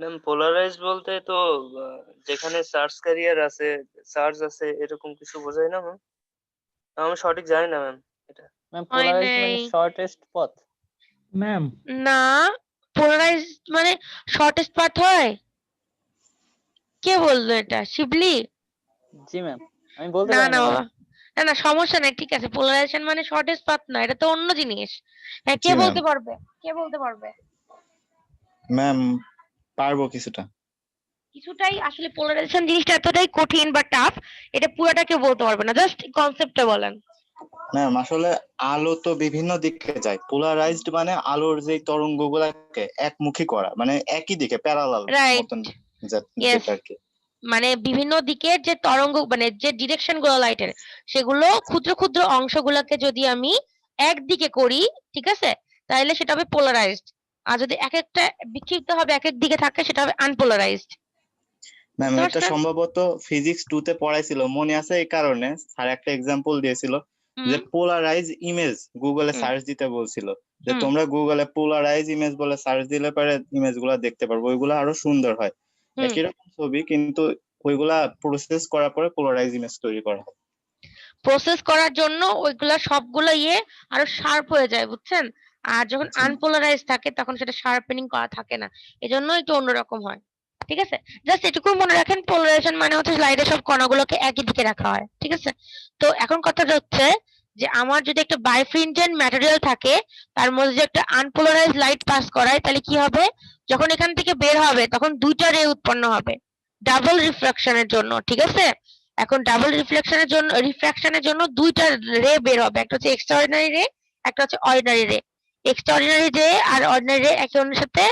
D: ম্যাম পোলারাইজ বলতে তো যেখানে চার্জ আছে এরকম কিছু বোঝায় না ম্যাম? আমি সঠিক জানি না ম্যাম এটা।
I: ম্যাম
A: হয়
I: পোলারাইজ
A: নাই।
I: মানে শর্টেস্ট পথ।
G: ম্যাম
A: না, পোলারাইজ মানে শর্টেস্ট পাথ হয়? কে বললো এটা? শিবলি?
I: জি ম্যাম, আমি বলতে
A: না
I: পারি
A: না
I: না
A: বাবা,
I: ম্যাম।
A: না না সমস্যা নাই, ঠিক আছে। পোলারাইজেশন মানে শর্টেস্ট পাথ না, এটা তো অন্য জিনিস। হ্যাঁ, কে
E: জি ম্যাম।
A: বলতে পারবে? কে বলতে পারবে?
E: ম্যাম পারবো কিছুটা।
A: কিছুটাই আসলে পোলারাইজেশন জিনিসটা এতটাই কঠিন বা টাফ, এটা পুরোটা কেউ বলতে পারবে না, জাস্ট কনসেপ্টটা বলেন।
E: ম্যাম আসলে আলো তো বিভিন্ন দিকে যায়, পোলারাইজড মানে আলোর যে তরঙ্গ গুলাকে একমুখী করা, মানে একই দিকে প্যারালাল
A: রাইট,
E: মতন
A: ইয়েস।
E: যেটা আর কি।
A: মানে বিভিন্ন দিকের যে তরঙ্গ, মানে যে ডিরেকশন গুলো লাইটের, সেগুলো ক্ষুদ্র ক্ষুদ্র অংশগুলোকে যদি আমি একদিকে করি, ঠিক আছে, তাহলে সেটা হবে পোলারাইজড। আর যদি এক একটা বিক্ষিপ্ত হবে এক এক দিকে থাকে, সেটা হবে আনপোলারাইজড।
E: ম্যাম
A: বুঝতে
E: এটা
A: পারছেন?
E: সম্ভবত ফিজিক্স 2 তে পড়াইছিল, মনে আছে? এই কারণে স্যার একটা এক্সাম্পল দিয়েছিল যে
A: হুম
E: পোলারাইজ ইমেজ গুগলে
A: হুম
E: সার্চ দিতে বলছিল, যে
A: হুম
E: তোমরা গুগলে পোলারাইজ ইমেজ বলে সার্চ দিলে পরে ইমেজ গুলা দেখতে পারবো, ওইগুলা আরো সুন্দর হয়।
A: হুম
E: একই রকম ছবি কিন্তু ওইগুলা প্রসেস করার পরে পোলারাইজ ইমেজ তৈরি করা হয়।
A: প্রসেস করার জন্য ওইগুলা সবগুলো আরো শার্প হয়ে যায়, বুঝছেন? আর যখন
E: আচ্ছা।
A: আনপোলারাইজ থাকে তখন সেটা শার্পেনিং করা থাকে না, এজন্য একটু অন্যরকম হয়। ঠিক আছে, জাস্ট এটুকু মনে রাখেন, পোলারাইজেশন মানে হচ্ছে লাইটের সব কণাগুলোকে একই দিকে রাখা হয়। ঠিক আছে, তো এখন কথাটা হচ্ছে যে আমার যদি একটা বাইফ্রিনজেন্ট ম্যাটেরিয়াল থাকে, তার মধ্যে যে একটা আনপোলারাইজ লাইট পাস করায়, তাহলে কি হবে? যখন এখান থেকে বের হবে তখন দুইটা রে উৎপন্ন হবে ডাবল রিফ্রাকশনের জন্য। ঠিক আছে, এখন ডাবল রিফ্রাকশনের জন্য দুইটা রে বের হবে, একটা হচ্ছে এক্সট্রাঅর্ডিনারি রে, একটা হচ্ছে অর্ডিনারি রে। এক্সট্রাঅর্ডিনারি রে আর অর্ডিনারি রে একে অন্যের সাথে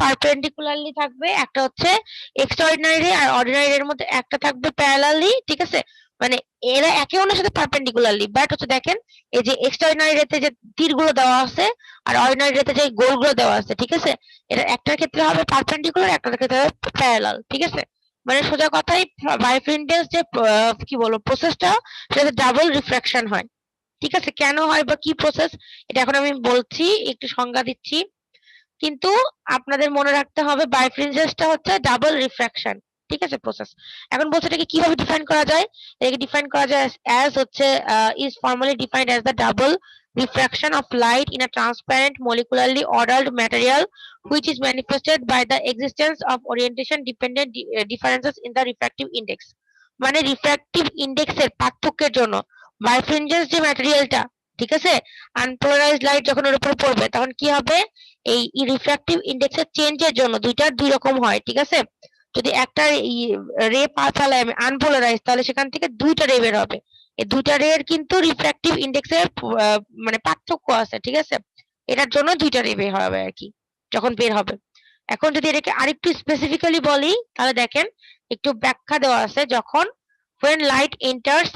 A: পারপেন্ডিকুলারলি থাকবে, একটা হচ্ছে এক্সট্রাঅর্ডিনারি রে আর অর্ডিনারি রে এর মধ্যে একটা থাকবে প্যারালালি। ঠিক আছে, মানে এরা একে অন্যের সাথে পারপেন্ডিকুলারলি, বাট হচ্ছে দেখেন এই যে এক্সট্রাঅর্ডিনারি রেতে যে তীরগুলো দেওয়া আছে আর অর্ডিনারি রেতে যে গোলগুলো দেওয়া আছে, ঠিক আছে, এটা একটার ক্ষেত্রে হবে পারপেন্ডিকুলার, একটার ক্ষেত্রে হবে প্যারালাল। ঠিক আছে, মানে সোজা কথায় বাইফ্রিনজেন্স যে কি বলবো প্রসেসটা, সেটা ডাবল রিফ্রাকশন হয়। ঠিক আছে, কেন হয় বা কি প্রসেস, এটা এখন আমি বলছি, একটু সংজ্ঞা দিচ্ছি। কিন্তু আপনাদের মনে রাখতে হবে বাইফ্রিনজেন্সটা হচ্ছে ডাবল রিফ্রাকশন। ঠিক আছে, প্রসেস। এখন বলছে এটাকে কিভাবে ডিফাইন করা যায়? এটাকে ডিফাইন করা যায় অ্যাজ হচ্ছে is formally defined as the double refraction of light in a transparent molecularly ordered material which is manifested by the existence of orientation dependent differences in the refractive index। মানে refractive ইন্ডেক্সের পার্থক্যের জন্য বাইফ্রিনজেন্স যে ম্যাটেরিয়ালটা, ঠিক আছে, unpolarised light যখন ওর উপর পড়বে তখন কি হবে? এই রিফ্র্যাক্টিভ ইন্ডেক্সের চেঞ্জের জন্য দুইটার দুই রকম হয়। ঠিক আছে, যদি একটা রে ফেলাই আমি আনপোলারাইজ, তাহলে সেখান থেকে দুইটা রে বের হবে। এই দুইটা রে এর কিন্তু রিফ্র্যাক্টিভ ইন্ডেক্সের মানে পার্থক্য আছে। ঠিক আছে, এটার জন্য দুইটা রে বের হবে আর কি, যখন বের হবে। এখন যদি এটাকে আরেকটু স্পেসিফিক্যালি বলি, তাহলে দেখেন একটু ব্যাখ্যা দেওয়া আছে। যখন when light enters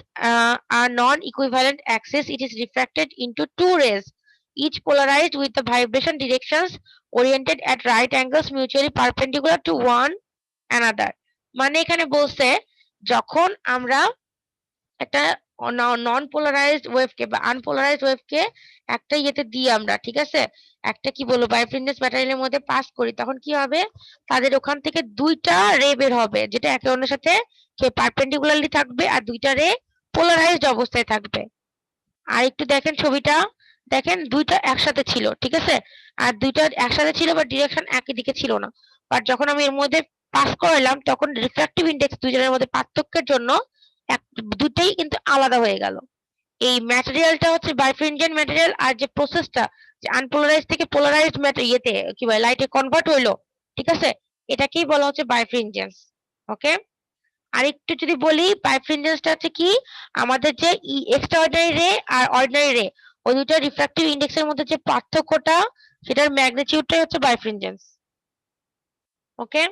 A: a non-equivalent axis, it is refracted into two rays, each polarized with the vibration directions oriented at right angles mutually perpendicular to one another। মানে এখানে বলছে যখন আমরা একটা নন পোলারাইজড ওয়েভকে বা আনপোলারাইজড ওয়েভকে একটা ইয়েতে দিই আমরা, ঠিক আছে, একটা কি বলবো বাইফ্রিনজেন্স ম্যাটেরিয়ালের মধ্যে পাস করি, তখন কি হবে? তাদের ওখান থেকে দুইটা রে বের হবে, যেটা একে অন্যের সাথে পারপেন্ডিকুলারলি থাকবে, আর দুইটা রে পোলারাইজড অবস্থায় থাকবে। আর একটু দেখেন ছবিটা, দেখেন দুইটা একসাথে ছিল, ঠিক আছে, আর দুইটা একসাথে ছিল বা ডিরেকশন একই দিকে ছিল না, বাট যখন আমি এর মধ্যে পাস করালাম তখন রিফ্র্যাক্টিভ ইন্ডেক্স দুইজনের মধ্যে পার্থক্যের জন্য দুটাই কিন্তু আলাদা হয়ে গেল। এই ম্যাটেরিয়ালটা হচ্ছে বাইফ্রিনজেন্ট ম্যাটেরিয়াল, আর যে প্রসেসটা যে আনপোলারাইজ থেকে পোলারাইজড ইয়েতে কি বলে লাইটে কনভার্ট হইলো, ঠিক আছে, এটাকেই বলা হচ্ছে বাইফ্রিনজেন্স। ওকে, আর একটু যদি বলি বাইফ্রিনজেন্সটা হচ্ছে কি, আমাদের যে এক্সট্রাঅর্ডিনারি রে আর অর্ডিনারি রে ওই দুটো রিফ্র্যাক্টিভ ইন্ডেক্সের মধ্যে যে পার্থক্যটা, সেটার ম্যাগনিটিউডটাই হচ্ছে বাইফ্রিনজেন্স। ওকে,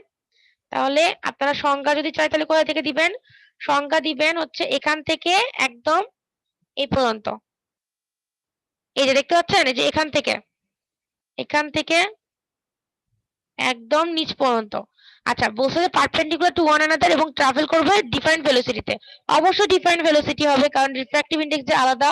A: তাহলে আপনারা সংজ্ঞা যদি চাই তাহলে কোথা থেকে দিবেন? সংজ্ঞা দিবেন হচ্ছে এখান থেকে একদম এই পর্যন্ত, এই যে দেখতে পাচ্ছেন, এই যে এখান থেকে একদম নিচ পর্যন্ত। আচ্ছা, বলছে যে পারপেন্ডিকুলার টু ওয়ান অ্যানাদার এবং ট্রাভেল করবে ডিফাইন্ড ভেলোসিটিতে। অবশ্যই ডিফাইন্ড ভেলোসিটি হবে, কারণ রিফ্র্যাক্টিভ ইন্ডেক্স যে আলাদা,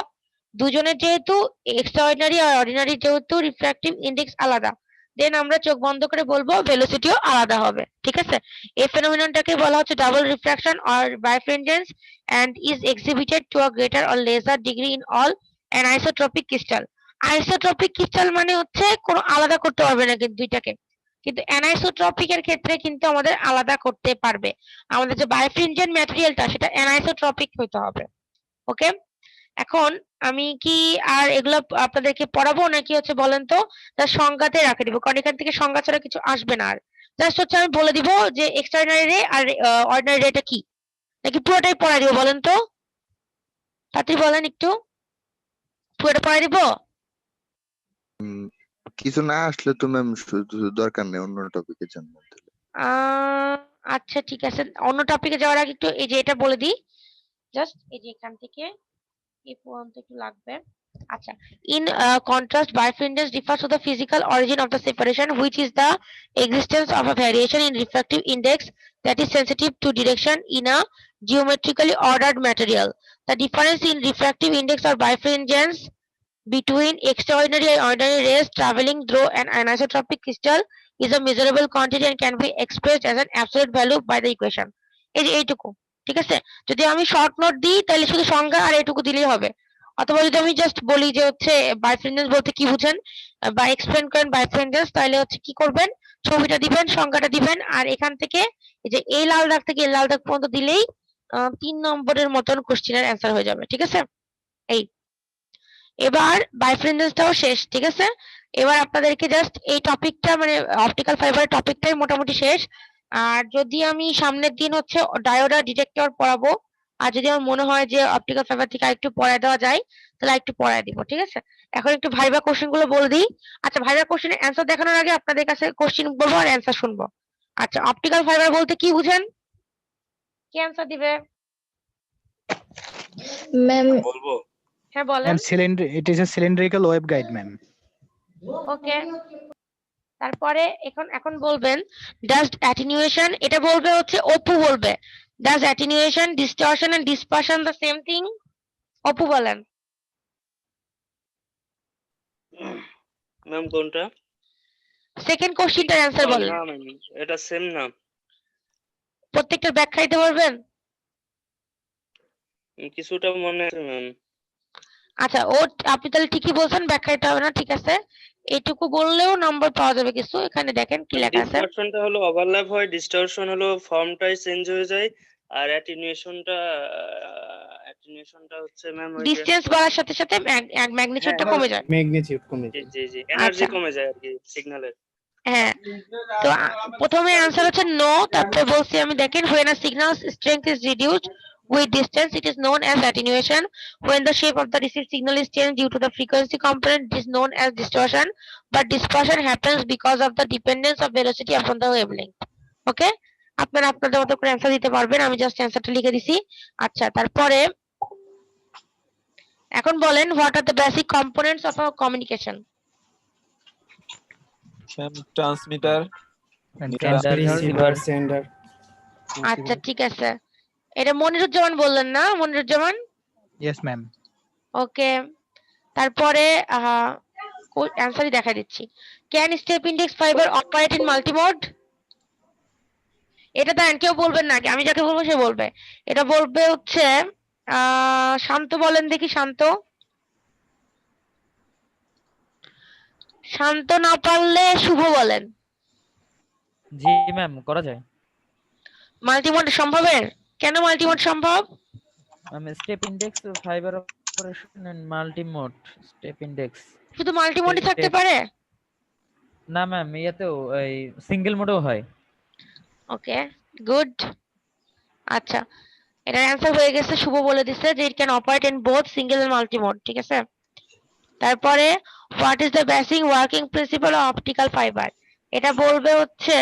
A: দুজনের যেহেতু এক্সট্রাঅর্ডিনারি আর অর্ডিনারি যেহেতু রিফ্র্যাক্টিভ ইন্ডেক্স আলাদা, দেন আমরা চোখ বন্ধ করে বলবো ভেলোসিটিও আলাদা হবে, ঠিক আছে। এই ফেনোমেননটাকে বলা হচ্ছে double refraction or birefringence and is exhibited to a greater or lesser degree in all anisotropic crystal. Isotropic crystal মানে হচ্ছে কোনো আলাদা করতে পারবে না কিন্তু দুইটাকে, কিন্তু অ্যানাইসোট্রপিক এর ক্ষেত্রে কিন্তু আমাদের আলাদা করতে পারবে। আমাদের যে বাইফ্রেঞ্জেন্ট ম্যাটেরিয়ালটা সেটা অ্যানাইসোট্রপিক হতে হবে। ওকে, এখন আমি কি আর এগুলো আপনাদেরকে পড়াবো নাকি হচ্ছে বলেন তো, তার সংজ্ঞাতে রাখে দিব, কারণ এখান থেকে সংজ্ঞা ছাড়া কিছু আসবে না। আর জাস্ট হচ্ছে আমি বলে দিব যে এক্সট্রাঅর্ডিনারি রে আর অর্ডিনারি রেটা কি, নাকি পুরোটাই পড়াই দিব বলেন তো, তাড়াতাড়ি বলেন একটু, পুরোটা পড়াই দিব?
J: কিছু না আসলে তো ম্যাম দরকার নেই, অন্য টপিকে যান।
A: আচ্ছা ঠিক আছে, অন্য টপিকে যাওয়ার আগে একটু এই যে এটা বলে দিই, জাস্ট এই যে এখান থেকে এই পর্যন্ত একটু লাগবে। আচ্ছা, in contrast bifringens refers to the physical origin of the separation, which is the existence of a variation in refractive index that is sensitive to direction in a geometrically ordered material. The difference in refractive index or bifringens between extraordinary and ordinary rays traveling through an anisotropic crystal is a measurable quantity and can be expressed as an absolute value by the equation. এই যে এইটুকু, ঠিক আছে। যদি আমি short note দিই তাহলে শুধু সংজ্ঞা আর এইটুকু দিলেই হবে, অথবা যদি আমি জাস্ট বলি যে হচ্ছে বাইফ্রেঞ্জেন্স বলতে কি বুঝেন বা এক্সপ্লেন করেন বাইফ্রেঞ্জেন্স, তাহলে হচ্ছে কি করবেন, ছবিটা দিবেন, সংজ্ঞাটা দিবেন, আর এখান থেকে এই যে এই লাল দাগ থেকে এই লাল দাগ পর্যন্ত দিলেই 3 নম্বরের মতন কোশ্চেনের অ্যান্সার হয়ে যাবে, ঠিক আছে। এই এবার বাইফ্রেঞ্জেন্সটাও শেষ, ঠিক আছে। এবার আপনাদেরকে জাস্ট এই টপিকটা মানে অপটিক্যাল ফাইবারের টপিকটাই মোটামুটি শেষ। আর যদি আমি সামনের দিন হচ্ছে ডায়োড আর ডিটেক্টর পড়াবো, আর যদি আমার মনে হয় যে অপটিক্যাল ফাইবার থেকে আরেকটু পড়ায় দেওয়া যায় তাহলে একটু পড়ায় দিব, ঠিক আছে। এখন একটু ভাইবা কোশ্চেন গুলো বলে দিই। আচ্ছা, ভাইবা কোশ্চেনের অ্যান্সার দেখানোর আগে আপনাদের কাছে কোশ্চেন বলবো আর অ্যান্সার শুনবো। আচ্ছা, অপটিক্যাল ফাইবার বলতে কি বুঝেন, কি অ্যান্সার দিবে?
H: ম্যাম
E: বলবো?
A: হ্যাঁ বলেন।
G: Ma'am cylinder, it is a cylindrical waveguide ma'am.
A: Okay, তারপরে এখন বলবেন ডাজ অ্যাটেনুয়েশন, এটা বলবে হচ্ছে অপু বলবে does attenuation distortion and dispersion the same thing? Apu বলেন।
D: ম্যাম কোনটা?
A: সেকেন্ড কোশ্চেনটার অ্যান্সার বলেন।
D: না ম্যাম, এটা সেম না।
A: প্রত্যেকটার ব্যাখ্যা দিতে পারবেন?
D: কিছুটা মনে আছে ম্যাম।
A: আচ্ছা, ও আপনি তাহলে ঠিকই বলছেন, ব্যাখ্যা দিতে হবে না, ঠিক আছে। এইটুকু বললেও নাম্বার পাওয়া যাবে কিছু। এখানে দেখেন কি লেখা আছে,
D: ডিসপারশনটা হলো ওভারল্যাপ হয়, ডিসটরশন হলো ফর্মটাই চেঞ্জ হয়ে যায়, আর অ্যাটেনুয়েশনটা হচ্ছে ম্যাম ওই যে
A: ডিসটেন্স বাড়ার সাথে সাথে ম্যাগনিটিউডটা কমে যায়।
G: ম্যাগনিটিউড কমে
D: জি জি জি, এনার্জি
A: আচ্ছা।
D: কমে যায় আর কি সিগন্যালের।
A: হ্যাঁ, তো প্রথমে আনসার হচ্ছে নো, তারপরে বলছি আমি দেখেন when a signal's strength is reduced with distance it is known as attenuation. When the shape of the received signal is changed due to the frequency component it is known as distortion, but dispersion happens because of the dependence of velocity upon the wavelength. ওকে, আপনারা আপনাদের মতো করে answer দিতে পারবেন, আমি just অ্যান্সারটা লিখে দিছি। আচ্ছা, তারপরে এখন বলেন what are the basic components of a communication?
C: Transmitter,
F: receiver, sender.
A: আচ্ছা ঠিক আছে, এটা মনিরুজ্জামান বললেন না? Moniruzzaman,
G: yes ma'am.
A: ওকে, তারপরে অ্যান্সারই দেখা দিচ্ছি। Can step index fibre operate in multimode? এটা দেন, কেউ বলবেন না, আমি যাকে বলবো সে বলবে। এটা বলবে হচ্ছে শান্ত, বলেন দেখি শান্ত। শান্ত না পারলে শুভ বলেন।
I: জি ম্যাম, করা যায়।
A: মাল্টিমোড সম্ভবের? কেন মাল্টিমোড সম্ভব?
I: Step index fibre operation and multimode step index.
A: শুধু মাল্টিমোডই থাকতে পারে?
I: না ম্যাম, ইয়াতেও এই সিঙ্গেল মোডও হয়।
A: Okay, good. আচ্ছা, এটার অ্যান্সার হয়ে গেছে, শুভ বলে দিছে যে it can operate in both single and multimode, ঠিক আছে। তারপরে what is the basic working principle of optical fibre? এটা বলবে হচ্ছে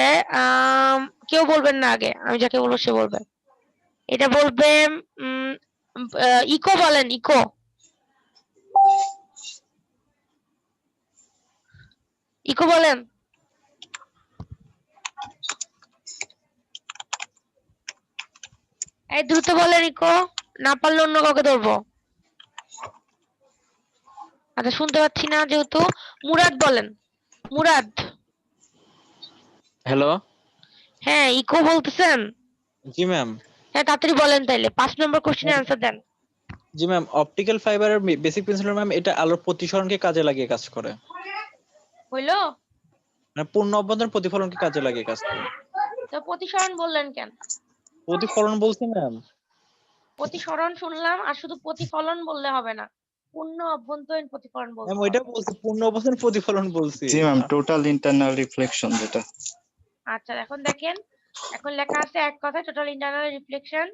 A: কেউ বলবেন না, আগে আমি যাকে বলবো সে বলবে। এটা বলবে ইকো বলেন, ইকো। ইকো বলেন। এই দ্রুত বলেন ইকো, না পারলে অন্য কাউকে ধরবো। আচ্ছা, শুনতে পাচ্ছি না যেহেতু। মুরাদ বলেন, মুরাদ।
K: হ্যালো।
A: হ্যাঁ, ইকো বলতেছেন?
K: জি ম্যাম।
A: হ্যাঁ, তাড়াতাড়ি বলেন তাইলে। 5 নম্বর কোশ্চেনের অ্যান্সার দেন।
K: জি ম্যাম, অপটিক্যাল ফাইবারের বেসিক প্রিন্সিপাল ম্যাম, এটা আলোর প্রতিসরণকে কাজে লাগিয়ে কাজ করে।
A: হইলো?
K: মানে পূর্ণ অভ্যন্তরীণ প্রতিফলনকে কাজে লাগিয়ে কাজ করে।
A: তো প্রতিসরণ বললেন কেন?
K: প্রতিফলন বলছি ম্যাম।
A: প্রতিসরণ শুনলাম, আর শুধু প্রতিফলন বললে হবে না। পূর্ণ অভ্যন্তরীণ প্রতিফলন বলতে
K: ম্যাম
A: হবে।
K: ওইটা বলছি, পূর্ণ অভ্যন্তরীণ প্রতিফলন বলছি।
E: জি ম্যাম, টোটাল ইন্টারনাল রিফ্লেকশন যেটা।
A: আচ্ছা, এখন দেখেন, এখন লেখা আছে এক কথায় টোটাল ইন্টারনাল রিফ্লেকশন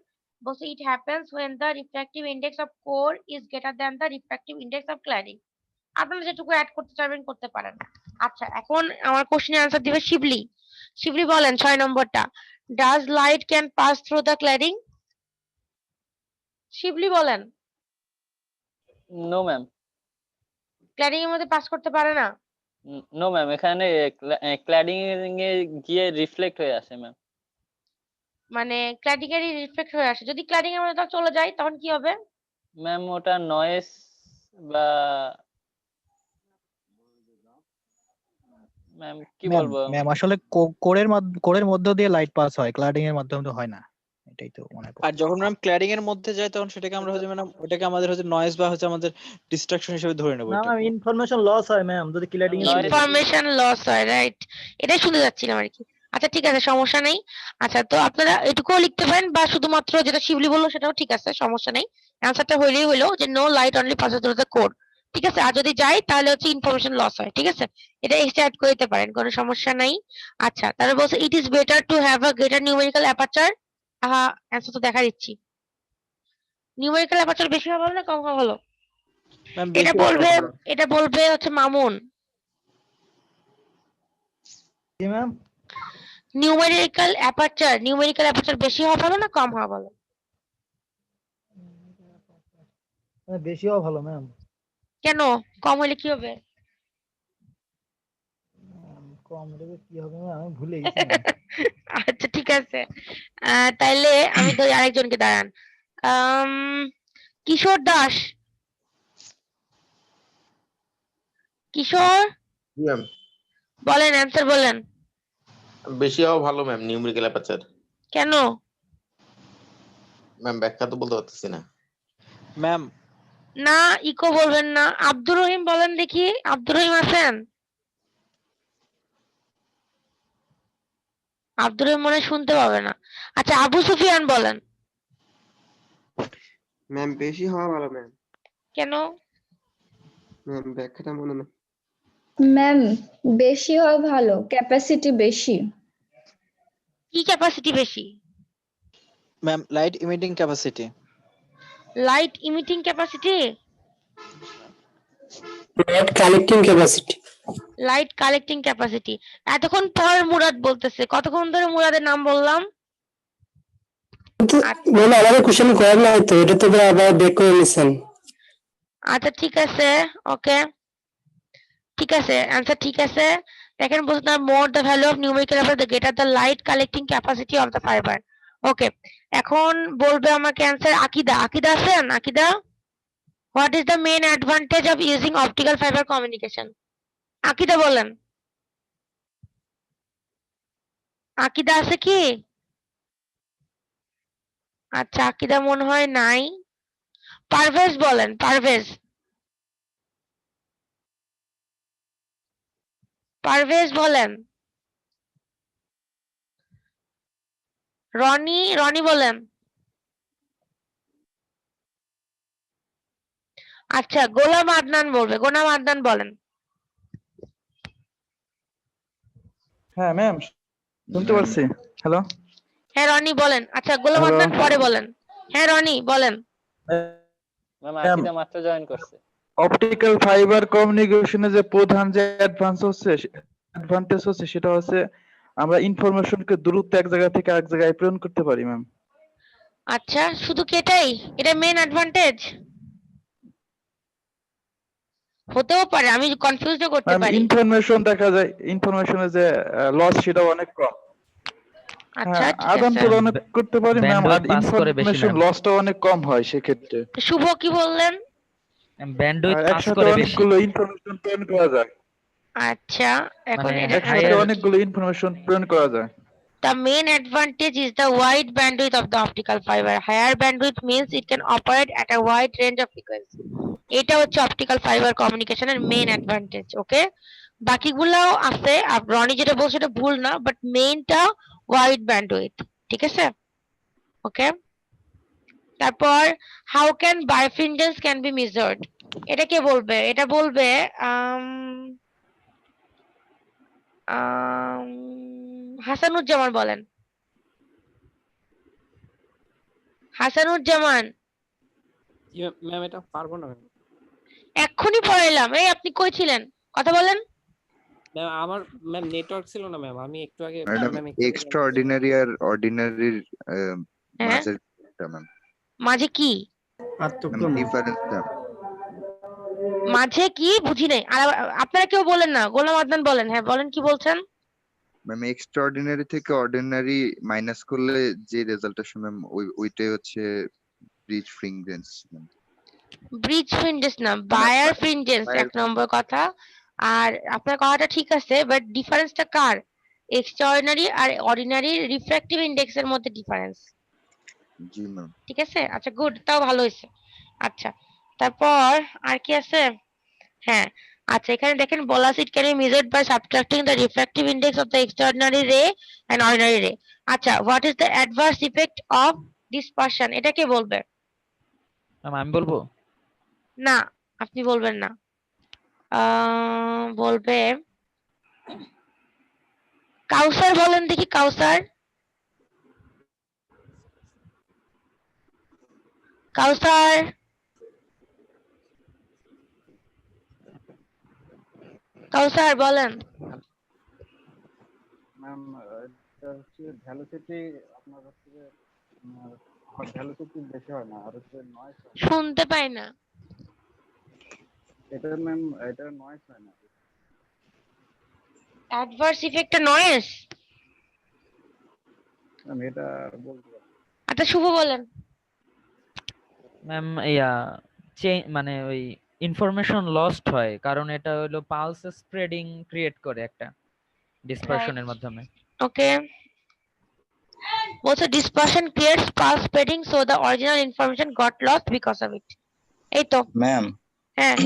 A: বলছে it happens when the refractive index of core is greater than the refractive index of cladding. আপনারা যেটুকু অ্যাড করতে চাইবেন করতে পারেন। আচ্ছা, এখন আমার কোশ্চেনের অ্যান্সার দিবে শিবলি। শিবলি বলেন 6 নম্বরটা। Does light can pass through the cladding? শিবলি বলেন।
D: No ma'am.
A: ক্ল্যাডিং এর মধ্যে পাস করতে পারে না?
D: নো ম্যাম, এখানে ক্ল্যাডিং এ গিয়ে রিফ্লেক্ট হয়ে আসে ম্যাম।
A: মানে ক্ল্যাডিং এরই রিফ্লেক্ট হয়ে আসে। যদি ক্ল্যাডিং এর মধ্যে চলে যায় তখন কি হবে?
D: ম্যাম ওটা নয়েজ বা ম্যাম কি বলবো,
F: ম্যাম আসলে কোরের মধ্য দিয়ে লাইট পাস হয়, ক্লাডিং এর মাধ্যমে তো হয় না, এটাই তো মনে
K: আর যখন ম্যাম ক্ল্যাডিং এর মধ্যে যায় তখন সেটাকে আমরা হচ্ছে ম্যাম ওটাকে আমাদের হচ্ছে নয়েজ বা হচ্ছে আমাদের ডিস্ট্রাকশন হিসেবে ধরে নেব।
G: না ম্যাম, ইনফরমেশন লস হয় ম্যাম যদি ক্ল্যাডিং এর
A: ইনফরমেশন লস হয়, রাইট। এটাই শুনতে যাচ্ছিলাম আর কি। আচ্ছা ঠিক আছে, সমস্যা নেই। আচ্ছা, তো আপনারা এটুকুও লিখতে পারেন বা শুধুমাত্র যেটা শিবলি বললো সেটাও ঠিক আছে, সমস্যা নেই। অ্যান্সারটা হইলেই হলো যে no light only passes through the core. ঠিক আছে, আর যদি যায় তাহলে হচ্ছে ইনফরমেশন লস হয়। ঠিক আছে, এটা এক্সট্রা অ্যাড করে দিতে পারেন, কোনো সমস্যা নাই। আচ্ছা, তাহলে বলছে it is better to have a greater numerical aperture. Answer তো দেখা দিচ্ছি। নিউমেরিক্যাল অ্যাপারচার বেশি হবে না কম হবে?
K: ম্যাম
A: এটা বলবে হচ্ছে মামুন।
G: জি ম্যাম।
A: নিউমেরিক্যাল অ্যাপারচার বেশি হওয়া ভালো না কম হওয়া ভালো?
G: বেশি হওয়া ভালো ম্যাম।
A: কেন? কম হলে কি হবে?
G: কম হলে কি হবে ম্যাম, আমি ভুলে গেছি।
A: আচ্ছা ঠিক আছে, তাইলে আমি তো আরেকজনকে দাঁড়ান। কিশোর দাস। কিশোর
L: ম্যাম,
A: বলেন, অ্যান্সার বলেন।
L: বেশি হওয়া ভালো ম্যাম, নিউমেরিক্যাল অ্যাপারচার।
A: কেন?
L: ম্যাম ব্যাখ্যা তো বলতে পারতেছি না।
K: ম্যাম
A: না, ইকো বলবেন না। আব্দুর রহিম বলেন দেখি, আব্দুর রহিম আছেন? আব্দুর রহিম মনে হয় শুনতে পাবে না। আচ্ছা, আবু সুফিয়ান বলেন।
M: ম্যাম বেশি হওয়া ভালো ম্যাম।
A: কেন?
M: ম্যাম ব্যাখ্যাটা মনে নেই।
H: ম্যাম বেশি হওয়া ভালো, ক্যাপাসিটি বেশি।
A: কি ক্যাপাসিটি বেশি?
K: Ma'am light emitting capacity.
A: Light emitting capacity?
F: Light collecting capacity.
A: Light collecting capacity. এতক্ষণ পর মুরাদ বলতেছে, কতক্ষণ ধরে মুরাদের নাম বললাম?
F: বলে আমাদের কোশ্চেন করেন না তো, এটা তো আবার বেক করে নিছেন।
A: আচ্ছা ঠিক আছে, ওকে ঠিক আছে, অ্যান্সার ঠিক আছে। দেখেন বলতে more the value of numerical aperture the greater the light collecting capacity of the fibre. Okay, এখন বলবে আমাকে অ্যান্সার আকিদা। আকিদা আছেন? Akida, what is the main advantage of using optical fibre communication? Akida বলেন। আকিদা আছে কি? আচ্ছা, আকিদা মনে হয় নাই। পারভেজ বলেন, পারভেজ। পারভেজ বলেন। রনি বলেন। আচ্ছা, গোলাম আদনান বলবে। গোলাম আদনান বলেন।
C: হ্যাঁ ম্যাম, শুনতে পারছি। হ্যালো।
A: হ্যাঁ রনি বলেন। আচ্ছা, গোলাম
C: Hello.
A: আদনান পরে বলেন। হ্যাঁ রনি বলেন।
D: ম্যাম আকিদা মাত্র জয়েন করছে।
C: অপটিক্যাল ফাইবার কমিউনিকেশনে যে প্রধান যে অ্যাডভান্টেজ হচ্ছে সেটা হচ্ছে আমরা ইনফরমেশনকে দ্রুত এক জায়গা থেকে আরেক জায়গায় প্রেরণ করতে পারি ম্যাম।
A: আচ্ছা, শুধু কি এটাই? এটা মেইন অ্যাডভান্টেজ? হতেও পারে, আমি কনফিউজও করতে
C: ম্যাম
A: পারি।
C: ইনফরমেশন দেখা যায়, ইনফরমেশনের যে লস সেটা অনেক কম।
A: আচ্ছা
C: হ্যাঁ,
A: ঠিক
C: আদান
A: আছে।
C: প্রদান করতে পারি ম্যাম, আর
I: Bandwidth pass করে বেশি
C: ইনফরমেশন
I: ম্যাম।
C: লসটা অনেক কম হয় সেক্ষেত্রে।
A: শুভ কি বললেন?
I: ব্যান্ডউইথ
C: আর
I: পাস
C: একসাথে
I: করে বেশি।
C: অনেকগুলো ইনফরমেশন প্রেরণ করা যায়।
A: আচ্ছা এখন
I: মানে
A: এটা
C: একসাথে
I: higher
C: অনেকগুলো ইনফরমেশন প্রেরণ করা যায়।
A: The main advantage is the wide bandwidth of the optical fiber. Higher bandwidth means it can operate at a wide range of frequency. এটা হচ্ছে অপটিক্যাল ফাইবার কমিউনিকেশনের মেইন অ্যাডভান্টেজ। ওকে, বাকিগুলাও আছে, রনি যেটা বলছে এটা ভুল না, বাট মেইনটা ওয়াইড ব্যান্ডউইথ। ঠিক আছে, ওকে। তারপর how can birefringence can be measured, এটা কে বলবে? এটা বলবে হাসানুজ্জামান, বলেন। হাসানুজ্জামান,
N: ম্যাম এটা পারবো না ম্যাম।
A: এক্ষুনি পড়াইলাম। এই আপনি কই ছিলেন? কথা বলেন।
N: ম্যাম আমার ম্যাম নেটওয়ার্ক ছিল না ম্যাম, আমি একটু আগে
J: ম্যাডাম
N: ম্যাম
J: এক্সট্রা অর্ডিনারি আর অর্ডিনারির
A: হ্যাঁ,
J: মাঝের ম্যাম
A: মাঝে কি?
J: ডিফারেন্সটা
A: মাঝে কি বুঝি নাই। আর আপনারা কেউ বলেন না, গোলাম আদনান বলেন। হ্যাঁ বলেন, কি বলছেন?
J: ম্যাম এক্সট্রা অর্ডিনারি থেকে অর্ডিনারি মাইনাস করলে যে রেজাল্ট আসে ম্যাম ওইটাই হচ্ছে ব্রিজ ফ্রিঞ্জেন্স।
A: ব্রিজ ফ্রিঞ্জেস না, বায়ার ফ্রিঞ্জেস এক নম্বর কথা। আর আপনার কথাটা ঠিক আছে, বাট ডিফারেন্সটা কার? এক্সট্রাঅর্ডিনারি আর অর্ডিনারি রিফ্র্যাক্টিভ ইনডেক্সের মধ্যে ডিফারেন্স।
J: জি ম্যাম।
A: ঠিক আছে, আচ্ছা গুড, তাও ভালো হয়েছে। আচ্ছা তারপর আর কি আছে? হ্যাঁ আচ্ছা, এখানে দেখেন বলা আছে, it can be measured by subtracting the refractive index of the extraordinary ray and ordinary ray. আচ্ছা, what is the adverse effect of dispersion, এটা কে বলবে?
I: আমি বলবো
A: না, আপনি বলবেন না। বলবে কাউসার, বলেন দেখি কাউসার। কাউসার, কাউসার বলেন।
O: ম্যাম এটা হচ্ছে ভ্যালোসিটি, আপনার হচ্ছে ভ্যালোসিটি বেশি হয় না, আর হচ্ছে নয়েজ
A: শুনতে পাই না।
O: এটা ম্যাম এটা নয়েজ হয় না।
A: অ্যাডভার্স ইফেক্টটা নয়েজ?
O: ম্যাম এটা বলতে পারি।
A: আচ্ছা শুভ বলেন।
I: ম্যাম মানে ওই ইনফরমেশন লস্ট হয়, কারণ এটা হলো পালস স্প্রেডিং ক্রিয়েট করে একটা ডিসপারশনের মাধ্যমে।
A: ওকে, বলছে dispersion creates pulse spreading, so the original information goat lost because of it. এই তো
E: ম্যাম।
A: হ্যাঁ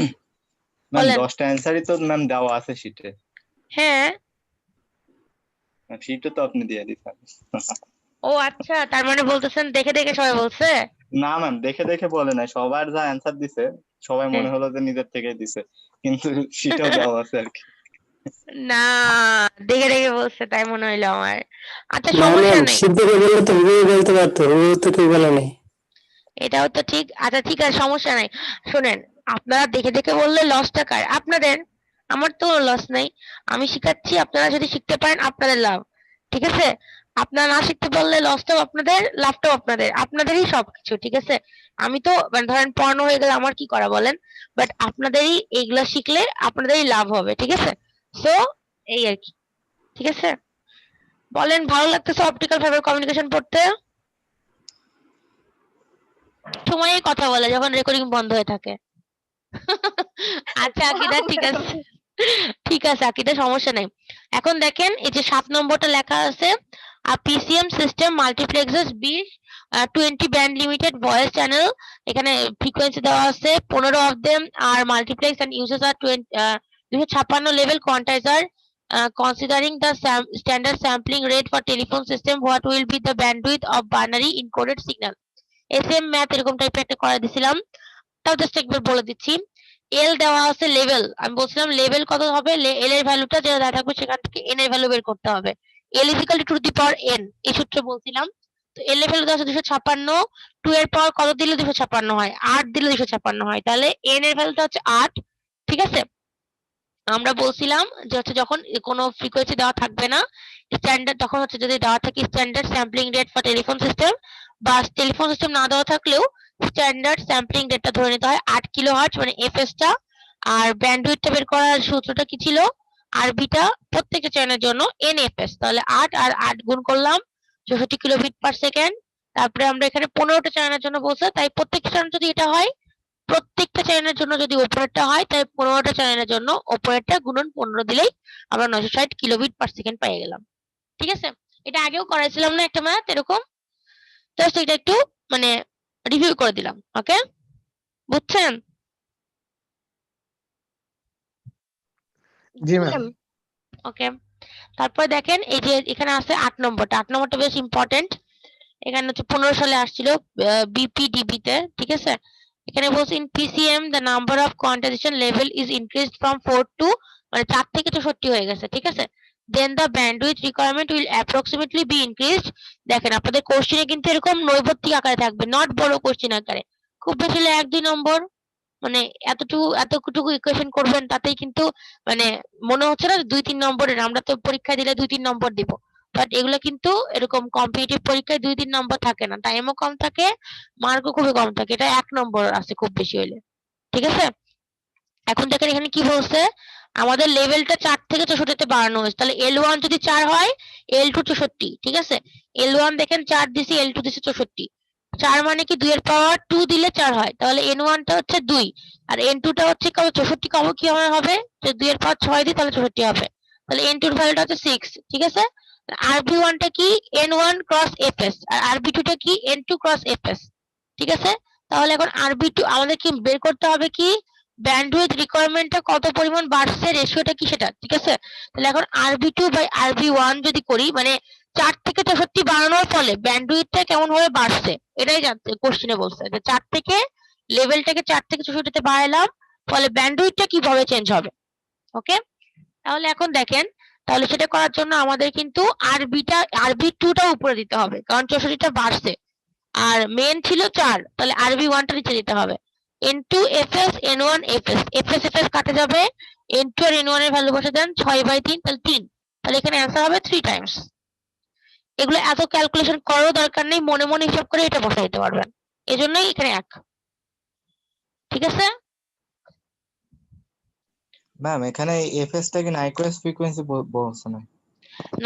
E: ম্যাম
A: বলেন।
E: 10টা অ্যানসারই তো ম্যাম দেওয়া আছে শীটে।
A: হ্যাঁ
E: শীটে তো আপনি দিয়ে দিতেন।
A: ও আচ্ছা, তার মানে বলতেছেন দেখে দেখে সবাই বলছে?
E: না ম্যাম, দেখে দেখে বলে নাই, সবার যা অ্যানসার দিছে সবাই মনে হলো যে নিজের থেকেই দিছে, কিন্তু শীটেও দেওয়া আছে আর কি।
A: না, দেখে দেখে বলছে তাই মনে হইলো আমার। আচ্ছা সমস্যা নেই,
P: বললে তো হুবহু বলতে পারতো, হুবহু তো কেউ বলে নাই।
A: এটাও তো ঠিক। আচ্ছা ঠিক আছে, সমস্যা নাই। শুনেন, আপনারা দেখে দেখে বললে লসটা কার? আপনাদের। আমার তো লস নাই, আমি শিখাচ্ছি, আপনারা যদি শিখতে পারেন আপনাদের লাভ। ঠিক আছে, আপনারা না শিখতে পারলে লসটাও আপনাদের, লাভটাও আপনাদের, আপনাদেরই সবকিছু। ঠিক আছে, আমি তো মানে ধরেন পড়ানো হয়ে গেলে আমার কি করা বলেন, বাট আপনাদেরই এইগুলা শিখলে আপনাদেরই লাভ হবে। ঠিক আছে, সো এই আর কি। ঠিক আছে, বলেন ভালো লাগতেছে অপটিক্যাল ফাইবার কমিউনিকেশন পড়তে? সময়ে কথা বলে যখন রেকর্ডিং বন্ধ হয়ে থাকে। আচ্ছা আকিদা, ঠিক আছে ঠিক আছে আকিদা, সমস্যা নেই। এখন দেখেন এই যে 7 নম্বরটা লেখা আছে, PCM system multiplexes 20 band limited voice channel. এখানে ফ্রিকোয়েন্সি দেওয়া আছে 15 of them are multiplex and uses a 256 level quantizer. Considering the standard sampling rate for telephone system, what will be the bandwidth of binary encoded signal? SM math এরকম টাইপের একটা করে দিছিলাম, তাও just একবার বলে দিচ্ছি। এল দেওয়া আছে লেভেল, আমি বলছিলাম লেভেল কত হবে, এল এর ভ্যালুটা যেটা দেওয়া থাকবে সেখান থেকে এন এর ভ্যালু বের করতে হবে। এল is equal to the power N, এই সূত্র বলছিলাম। তো এল এর ভ্যালু দেওয়া আছে 256, 2 এর পাওয়ার কত দিলে 256 হয়, 8 দিলে 256 হয়, তাহলে এন এর ভ্যালুটা হচ্ছে 8। ঠিক আছে, আমরা বলছিলাম যে হচ্ছে যখন কোনো ফ্রিকোয়েন্সি দেওয়া থাকবে না স্ট্যান্ডার্ড, তখন হচ্ছে যদি দেওয়া থাকে standard sampling rate for telephone system, বা টেলিফোন সিস্টেম না দেওয়া থাকলেও স্ট্যান্ডার্ড স্যাম্পলিং রেটটা ধরে নিতে হয় 8 কিলোহার্টজ, মানে এফএস টা। আর ব্যান্ডউইথটা বের করার সূত্রটা কি ছিল, আরবিটা প্রত্যেকটা চ্যানেলের জন্য এনএফএস, তাহলে 8 আর 8 গুণ করলাম 64 কিলোবিট পার সেকেন্ড। তারপরে আমরা এখানে 15টা চ্যানেলের জন্য বলছে, তাই প্রত্যেকটা চ্যানেল যদি এটা হয় প্রত্যেকটা চ্যানেলের জন্য যদি উপরেরটা হয় তাই 15টা চ্যানেলের জন্য উপরেরটা গুণন 15 দিলেই আমরা 960 কিলোবিট পার সেকেন্ড পেয়ে গেলাম। ঠিক আছে, এটা আগেও করাইছিলাম না একটা ম্যাথ এরকম, জাস্ট এটা একটু মানে রিভিউ করে দিলাম। ওকে, বুঝছেন?
B: জি ম্যাম।
A: ওকে, তারপর দেখেন এই যে এখানে আছে 8 নম্বরটা। 8 নম্বরটা বেশ ইম্পর্টেন্ট। এখানে হচ্ছে 15 সালে আসছিল বিপিডিবি তে। ঠিক আছে, এখানে বলছে in PCM the number of quantization level is increased from 4 to মানে 4 থেকে 64 হয়ে গেছে। ঠিক আছে, then the bandwidth requirement will approximately be increased. দেখেন আপনাদের কোশ্চেনে কিন্তু এরকম নৈর্ব্যক্তিক আকারে থাকবে, নট বড় কোশ্চেন আকারে। খুব বেশি হলে 1-2 নম্বর, মানে এতটুকু ইকুয়েশন করবেন তাতেই কিন্তু মানে মনে হচ্ছে না 2-3 নম্বরের। আমরা তো পরীক্ষা দিলে 2-3 নম্বর দিব, বাট এগুলো কিন্তু এরকম কম্পিটিটিভ পরীক্ষায় 2-3 নম্বর থাকে না, টাইমও কম থাকে, মার্কও খুবই কম থাকে। এটা 1 নম্বর আছে খুব বেশি হইলে। ঠিক আছে, এখন দেখেন এখানে কি বলছে, আমাদের লেভেলটা 4 থেকে 64 তে বাড়ানো হয়েছে। তাহলে L1 যদি 4 হয়, L2 64। ঠিক আছে, L1 দেখেন 4 দিছি, L2 দিছি 64। 4 মানে কি 2 এর পাওয়ার 2 দিলে 4 হয়, তাহলে N1 টা হচ্ছে 2 আর N2 টা হচ্ছে কত 64 কম কি হবে, যে 2 এর পাওয়ার 6 দিই তাহলে 64 হবে। তাহলে N2 এর ভ্যালুটা হচ্ছে 6। ঠিক আছে, RB1 টা কি N1 ক্রস FS আর RB2 টা কি N2 ক্রস FS। ঠিক আছে, তাহলে এখন RB2 আমাদের কি বের করতে হবে কি ব্যান্ডউইথ রিকোয়ারমেন্টটা কত পরিমাণ বাড়ছে, রেশিওটা কি সেটা। ঠিক আছে, তাহলে এখন RB2/RB1 যদি করি মানে 4 থেকে 64 বাড়ানোর ফলে ব্যান্ডউইথটা কেমন ভাবে বাড়ছে এটাই জানতে কোশ্চেনে বলছে, যে 4 থেকে লেভেলটাকে 4 থেকে 64 তে বাড়ালাম, ফলে ব্যান্ডউইথটা কিভাবে চেঞ্জ হবে। ওকে, তাহলে এখন দেখেন, তাহলে সেটা করার জন্য আমাদের কিন্তু RB2 টা উপরে দিতে হবে, কারণ 64 টা বাড়ছে আর মেন ছিল 4, তাহলে RB1 টা নিচে দিতে হবে। N2 FS N1 FS, FS কাটে যাবে, N2 আর N1 এর ভ্যালু বসে দেন 6/3, তাহলে 3। তাহলে এখানে অ্যান্সার হবে 3 টাইমস। এগুলো এত ক্যালকুলেশন করার দরকার নেই, মনে মনে হিসাব করে এটা বসাই দিতে পারবেন, এজন্যই এখানে 1। ঠিক আছে
E: ম্যাম, এখানে এফএস টা কি নাইকুয়েস্ট ফ্রিকোয়েন্সি বলছে না?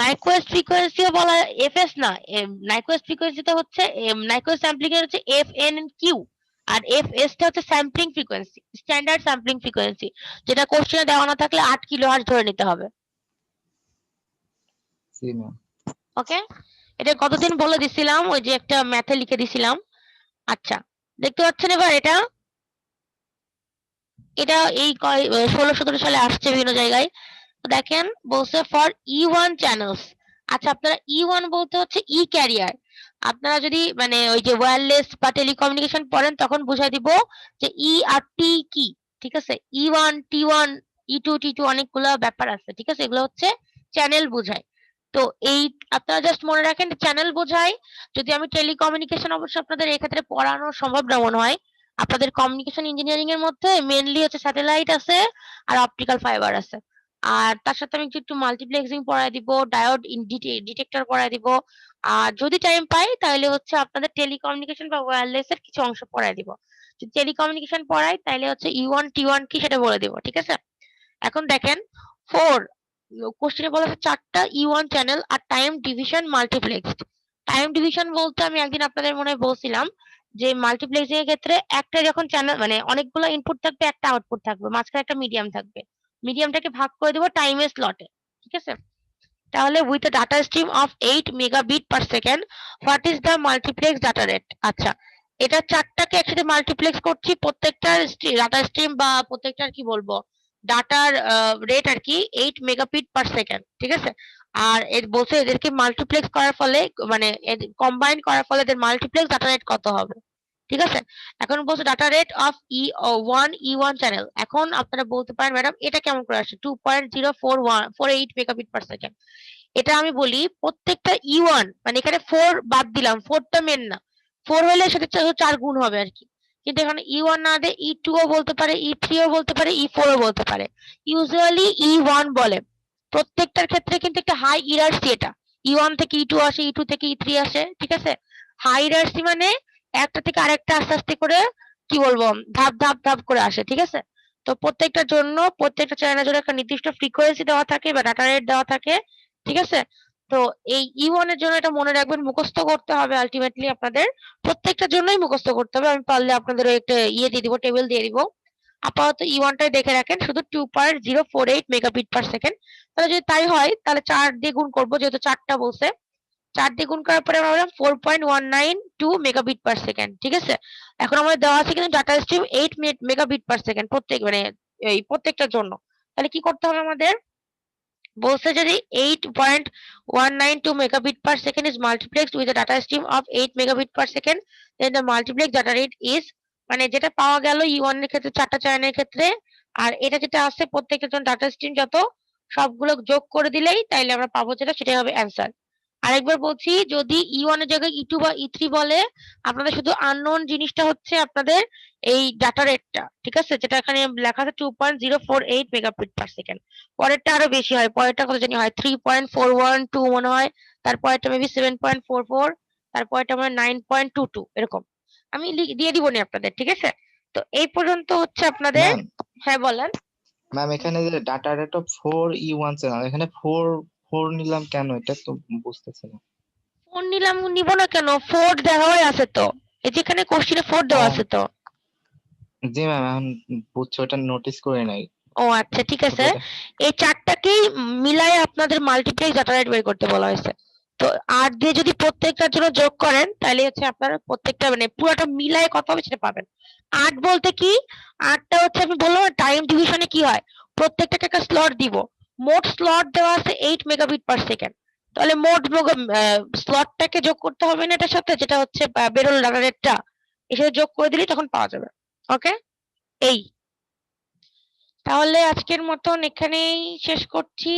A: নাইকুয়েস্ট ফ্রিকোয়েন্সিও বলা এফএস না, নাইকুয়েস্ট ফ্রিকোয়েন্সিতে হচ্ছে নাইকুয়েস্ট স্যাম্পলিং এর হচ্ছে FNQ আর FS টা হচ্ছে sampling frequency, standard sampling frequency, যেটা কোশ্চেনে দেওয়া না থাকলে 8 কিলোহার্টজ ধরে নিতে হবে।
E: জি ম্যাম।
A: ওকে, এটা কতদিন বলে দিছিলাম, ওই যে একটা ম্যাথে লিখে দিছিলাম। আচ্ছা, দেখতে পাচ্ছেন এবার এটা এই 16-17 সালে আসছে বিভিন্ন জায়গায়। দেখেন বলছে ফর E1 চ্যানেলস। আচ্ছা, আপনারা E1 বলতে হচ্ছে ই ক্যারিয়ার। আপনারা যদি মানে ওই যে ওয়্যারলেস বা টেলিকমিউনিকেশন পড়েন তখন বুঝাই দিব যে ই আর টি কি। ঠিক আছে, E1 T1 E2 T2 অনেকগুলো ব্যাপার আছে। ঠিক আছে, এগুলো হচ্ছে চ্যানেল বোঝায়। তো এই আপনারা জাস্ট মনে রাখেন চ্যানেল বোঝায়। যদি আমি টেলিকমিউনিকেশন অবশ্য আপনাদের এই ক্ষেত্রে পড়ানো সম্ভব না মনে হয়, আপনাদের কমিউনিকেশন ইঞ্জিনিয়ারিং এর মধ্যে মেইনলি হচ্ছে স্যাটেলাইট আছে আর অপটিক্যাল ফাইবার আছে। আর তার সাথে আমি একটু মাল্টিপ্লেক্সিং পড়ায় দিব, ডায়োড ডিটেক্টর পড়ায় দিব। আর যদি টাইম পাই তাহলে হচ্ছে আপনাদের টেলিকমিউনিকেশন বা ওয়্যারলেস এর কিছু অংশ পড়ায় দিব। যদি টেলিকমিউনিকেশন পড়াই তাহলে হচ্ছে E1 T1 কি সেটা বলে দিব। ঠিক আছে, এখন দেখেন 4 কোশ্চেনে বলা আছে 4টা E1 চ্যানেল আর টাইম ডিভিশন মাল্টিপ্লেক্সড। টাইম ডিভিশন বলতে আমি একদিন আপনাদের মনে হয় বলছিলাম যে মাল্টিপ্লেক্সিং এর ক্ষেত্রে একটা যখন চ্যানেল মানে অনেকগুলো ইনপুট থাকবে, একটা আউটপুট থাকবে, মাঝখানে একটা মিডিয়াম থাকবে, মিডিয়ামটাকে ভাগ করে দেব টাইমের স্লটে। ঠিক আছে, তাহলে with a data stream of 8 megabit per second what is the multiplex data rate. আচ্ছা, এটা 4টাকে একসাথে মাল্টিপ্লেক্স করছি, প্রত্যেকটার ডাটা স্ট্রিম বা প্রত্যেকটার কি বলবো ডাটার রেট আর কি 8 মেগাবিট পার সেকেন্ড। ঠিক আছে, আর এর বলছে এদেরকে মাল্টিপ্লেক্স করার ফলে মানে কম্বাইন করার ফলে এদের মাল্টিপ্লেক্স ডাটা রেট কত হবে। ঠিক আছে, এখন বলছে data rate of E1 channel. এখন আপনারা বলতে পারেন ম্যাডাম এটা কেমন করে আসছে 2.048 মেগাবিট পার সেকেন্ড। এটা আমি বলি প্রত্যেকটা E1 মানে এখানে 4 বাদ দিলাম, 4টা মেন না, 4 হলে সেটা 4 গুণ হবে আর কি, কিন্তু এখানে E1 না দিয়ে E2 ও বলতে পারে, E3 ও বলতে পারে, E4 ও বলতে পারে। ইউজুয়ালি E1 বলে, প্রত্যেকটার ক্ষেত্রে কিন্তু একটা হাই ইরারসি। এটা E1 থেকে E2 আসে, E2 থেকে E3 আসে। ঠিক আছে, হাই ইরারসি মানে একটা থেকে আরেকটা আস্তে আস্তে করে কি বলবো ধাপ ধাপ ধাপ করে আসে। ঠিক আছে, তো প্রত্যেকটার জন্য প্রত্যেকটা চ্যানেলের জন্য একটা নির্দিষ্ট ফ্রিকোয়েন্সি দেওয়া থাকে বা ডাটা রেট দেওয়া থাকে। ঠিক আছে, তো এই E1 এর জন্য এটা মনে রাখবেন, মুখস্থ করতে হবে আলটিমেটলি আপনাদের, প্রত্যেকটার জন্যই মুখস্থ করতে হবে। আমি পারলে আপনাদের একটা ইয়ে দিয়ে দিব, টেবিল দিয়ে দিব। আপাতত E1 টাই দেখে রাখেন, শুধু 2.048 মেগাবিট পার সেকেন্ড। তাহলে যদি তাই হয় তাহলে 4 দিয়ে গুণ করবো, যেহেতু 4টা বলছে। 4 দিয়ে গুণ করার পরে আমরা বললাম 4.192 মেগাবিট পার সেকেন্ড, ঠিক আছে। এখন আমাদের দেওয়া আছে কিন্তু data stream 8 megabit per second প্রত্যেক, মানে এই প্রত্যেকটার জন্য। তাহলে কি করতে হবে আমাদের? বলছে যদি 8.192 megabit per second is multiplexed with a data stream of 8 megabit per second, then the multiplex data rate is, মানে যেটা পাওয়া গেল E1 এর ক্ষেত্রে 4টা চ্যানেলের ক্ষেত্রে, আর এটা যেটা আছে প্রত্যেকের জন্য ডাটা স্ট্রিম যত, সবগুলো যোগ করে দিলেই তাইলে আমরা পাবো যেটা, সেটাই হবে অ্যান্সার। আরেকবার বলছি, যদি E1 এর জায়গায় E2 বা E3 বলে, আপনাদের শুধু আননোন জিনিসটা হচ্ছে আপনাদের এই ডাটা রেটটা, ঠিক আছে, যেটা এখানে লেখা আছে 2.048 মেগাবিট পার সেকেন্ড। পরেরটা আরো বেশি হয়, পরেরটা কত জানি হয় 3.412 মনে হয়, তারপরেরটা মেবি 7.44, তারপরেরটা মানে 9.22 এরকম। আমি দিয়ে দিবনি আপনাদের, ঠিক আছে। তো এই পর্যন্ত হচ্ছে আপনাদের।
E: ম্যাম
A: হ্যাঁ বলেন।
E: ম্যাম এখানে যে data rate of 4E1 channel, এখানে 4 নিলাম কেন, এটা তো বুঝতেছি না।
A: 4 নিলাম, নিব না কেন, 4 দেওয়াই আছে তো, এই যেখানে কোশ্চেনে 4 দেওয়া আছে তো।
E: জি ম্যাম, এখন বুঝছো, এটা নোটিস করে নাই।
A: ও আচ্ছা, ঠিক আছে। এই 4টাকেই মিলায়ে আপনাদের মাল্টিপ্লেক্স ডাটা রেট বের করতে বলা হয়েছে। তো 8 দিয়ে যদি প্রত্যেকটার জন্য যোগ করেন তাহলে হচ্ছে আপনার প্রত্যেকটা মানে পুরোটা মিলায়ে কত হবে সেটা পাবেন। 8 বলতে কি, 8টা হচ্ছে আমি বললাম টাইম ডিভিশনে কি হয়, প্রত্যেকটাকে একটা স্লট দিব। মোট স্লট দেওয়া আছে 8 মেগাবিট পার সেকেন্ড। তাহলে মোট স্লটটাকে যোগ করতে হবে না এটার সাথে, যেটা হচ্ছে বেরোল ডাটা রেটটা, এসে যোগ করে দিলেই তখন পাওয়া যাবে। ওকে, এই তাহলে আজকের মতন এখানেই শেষ করছি।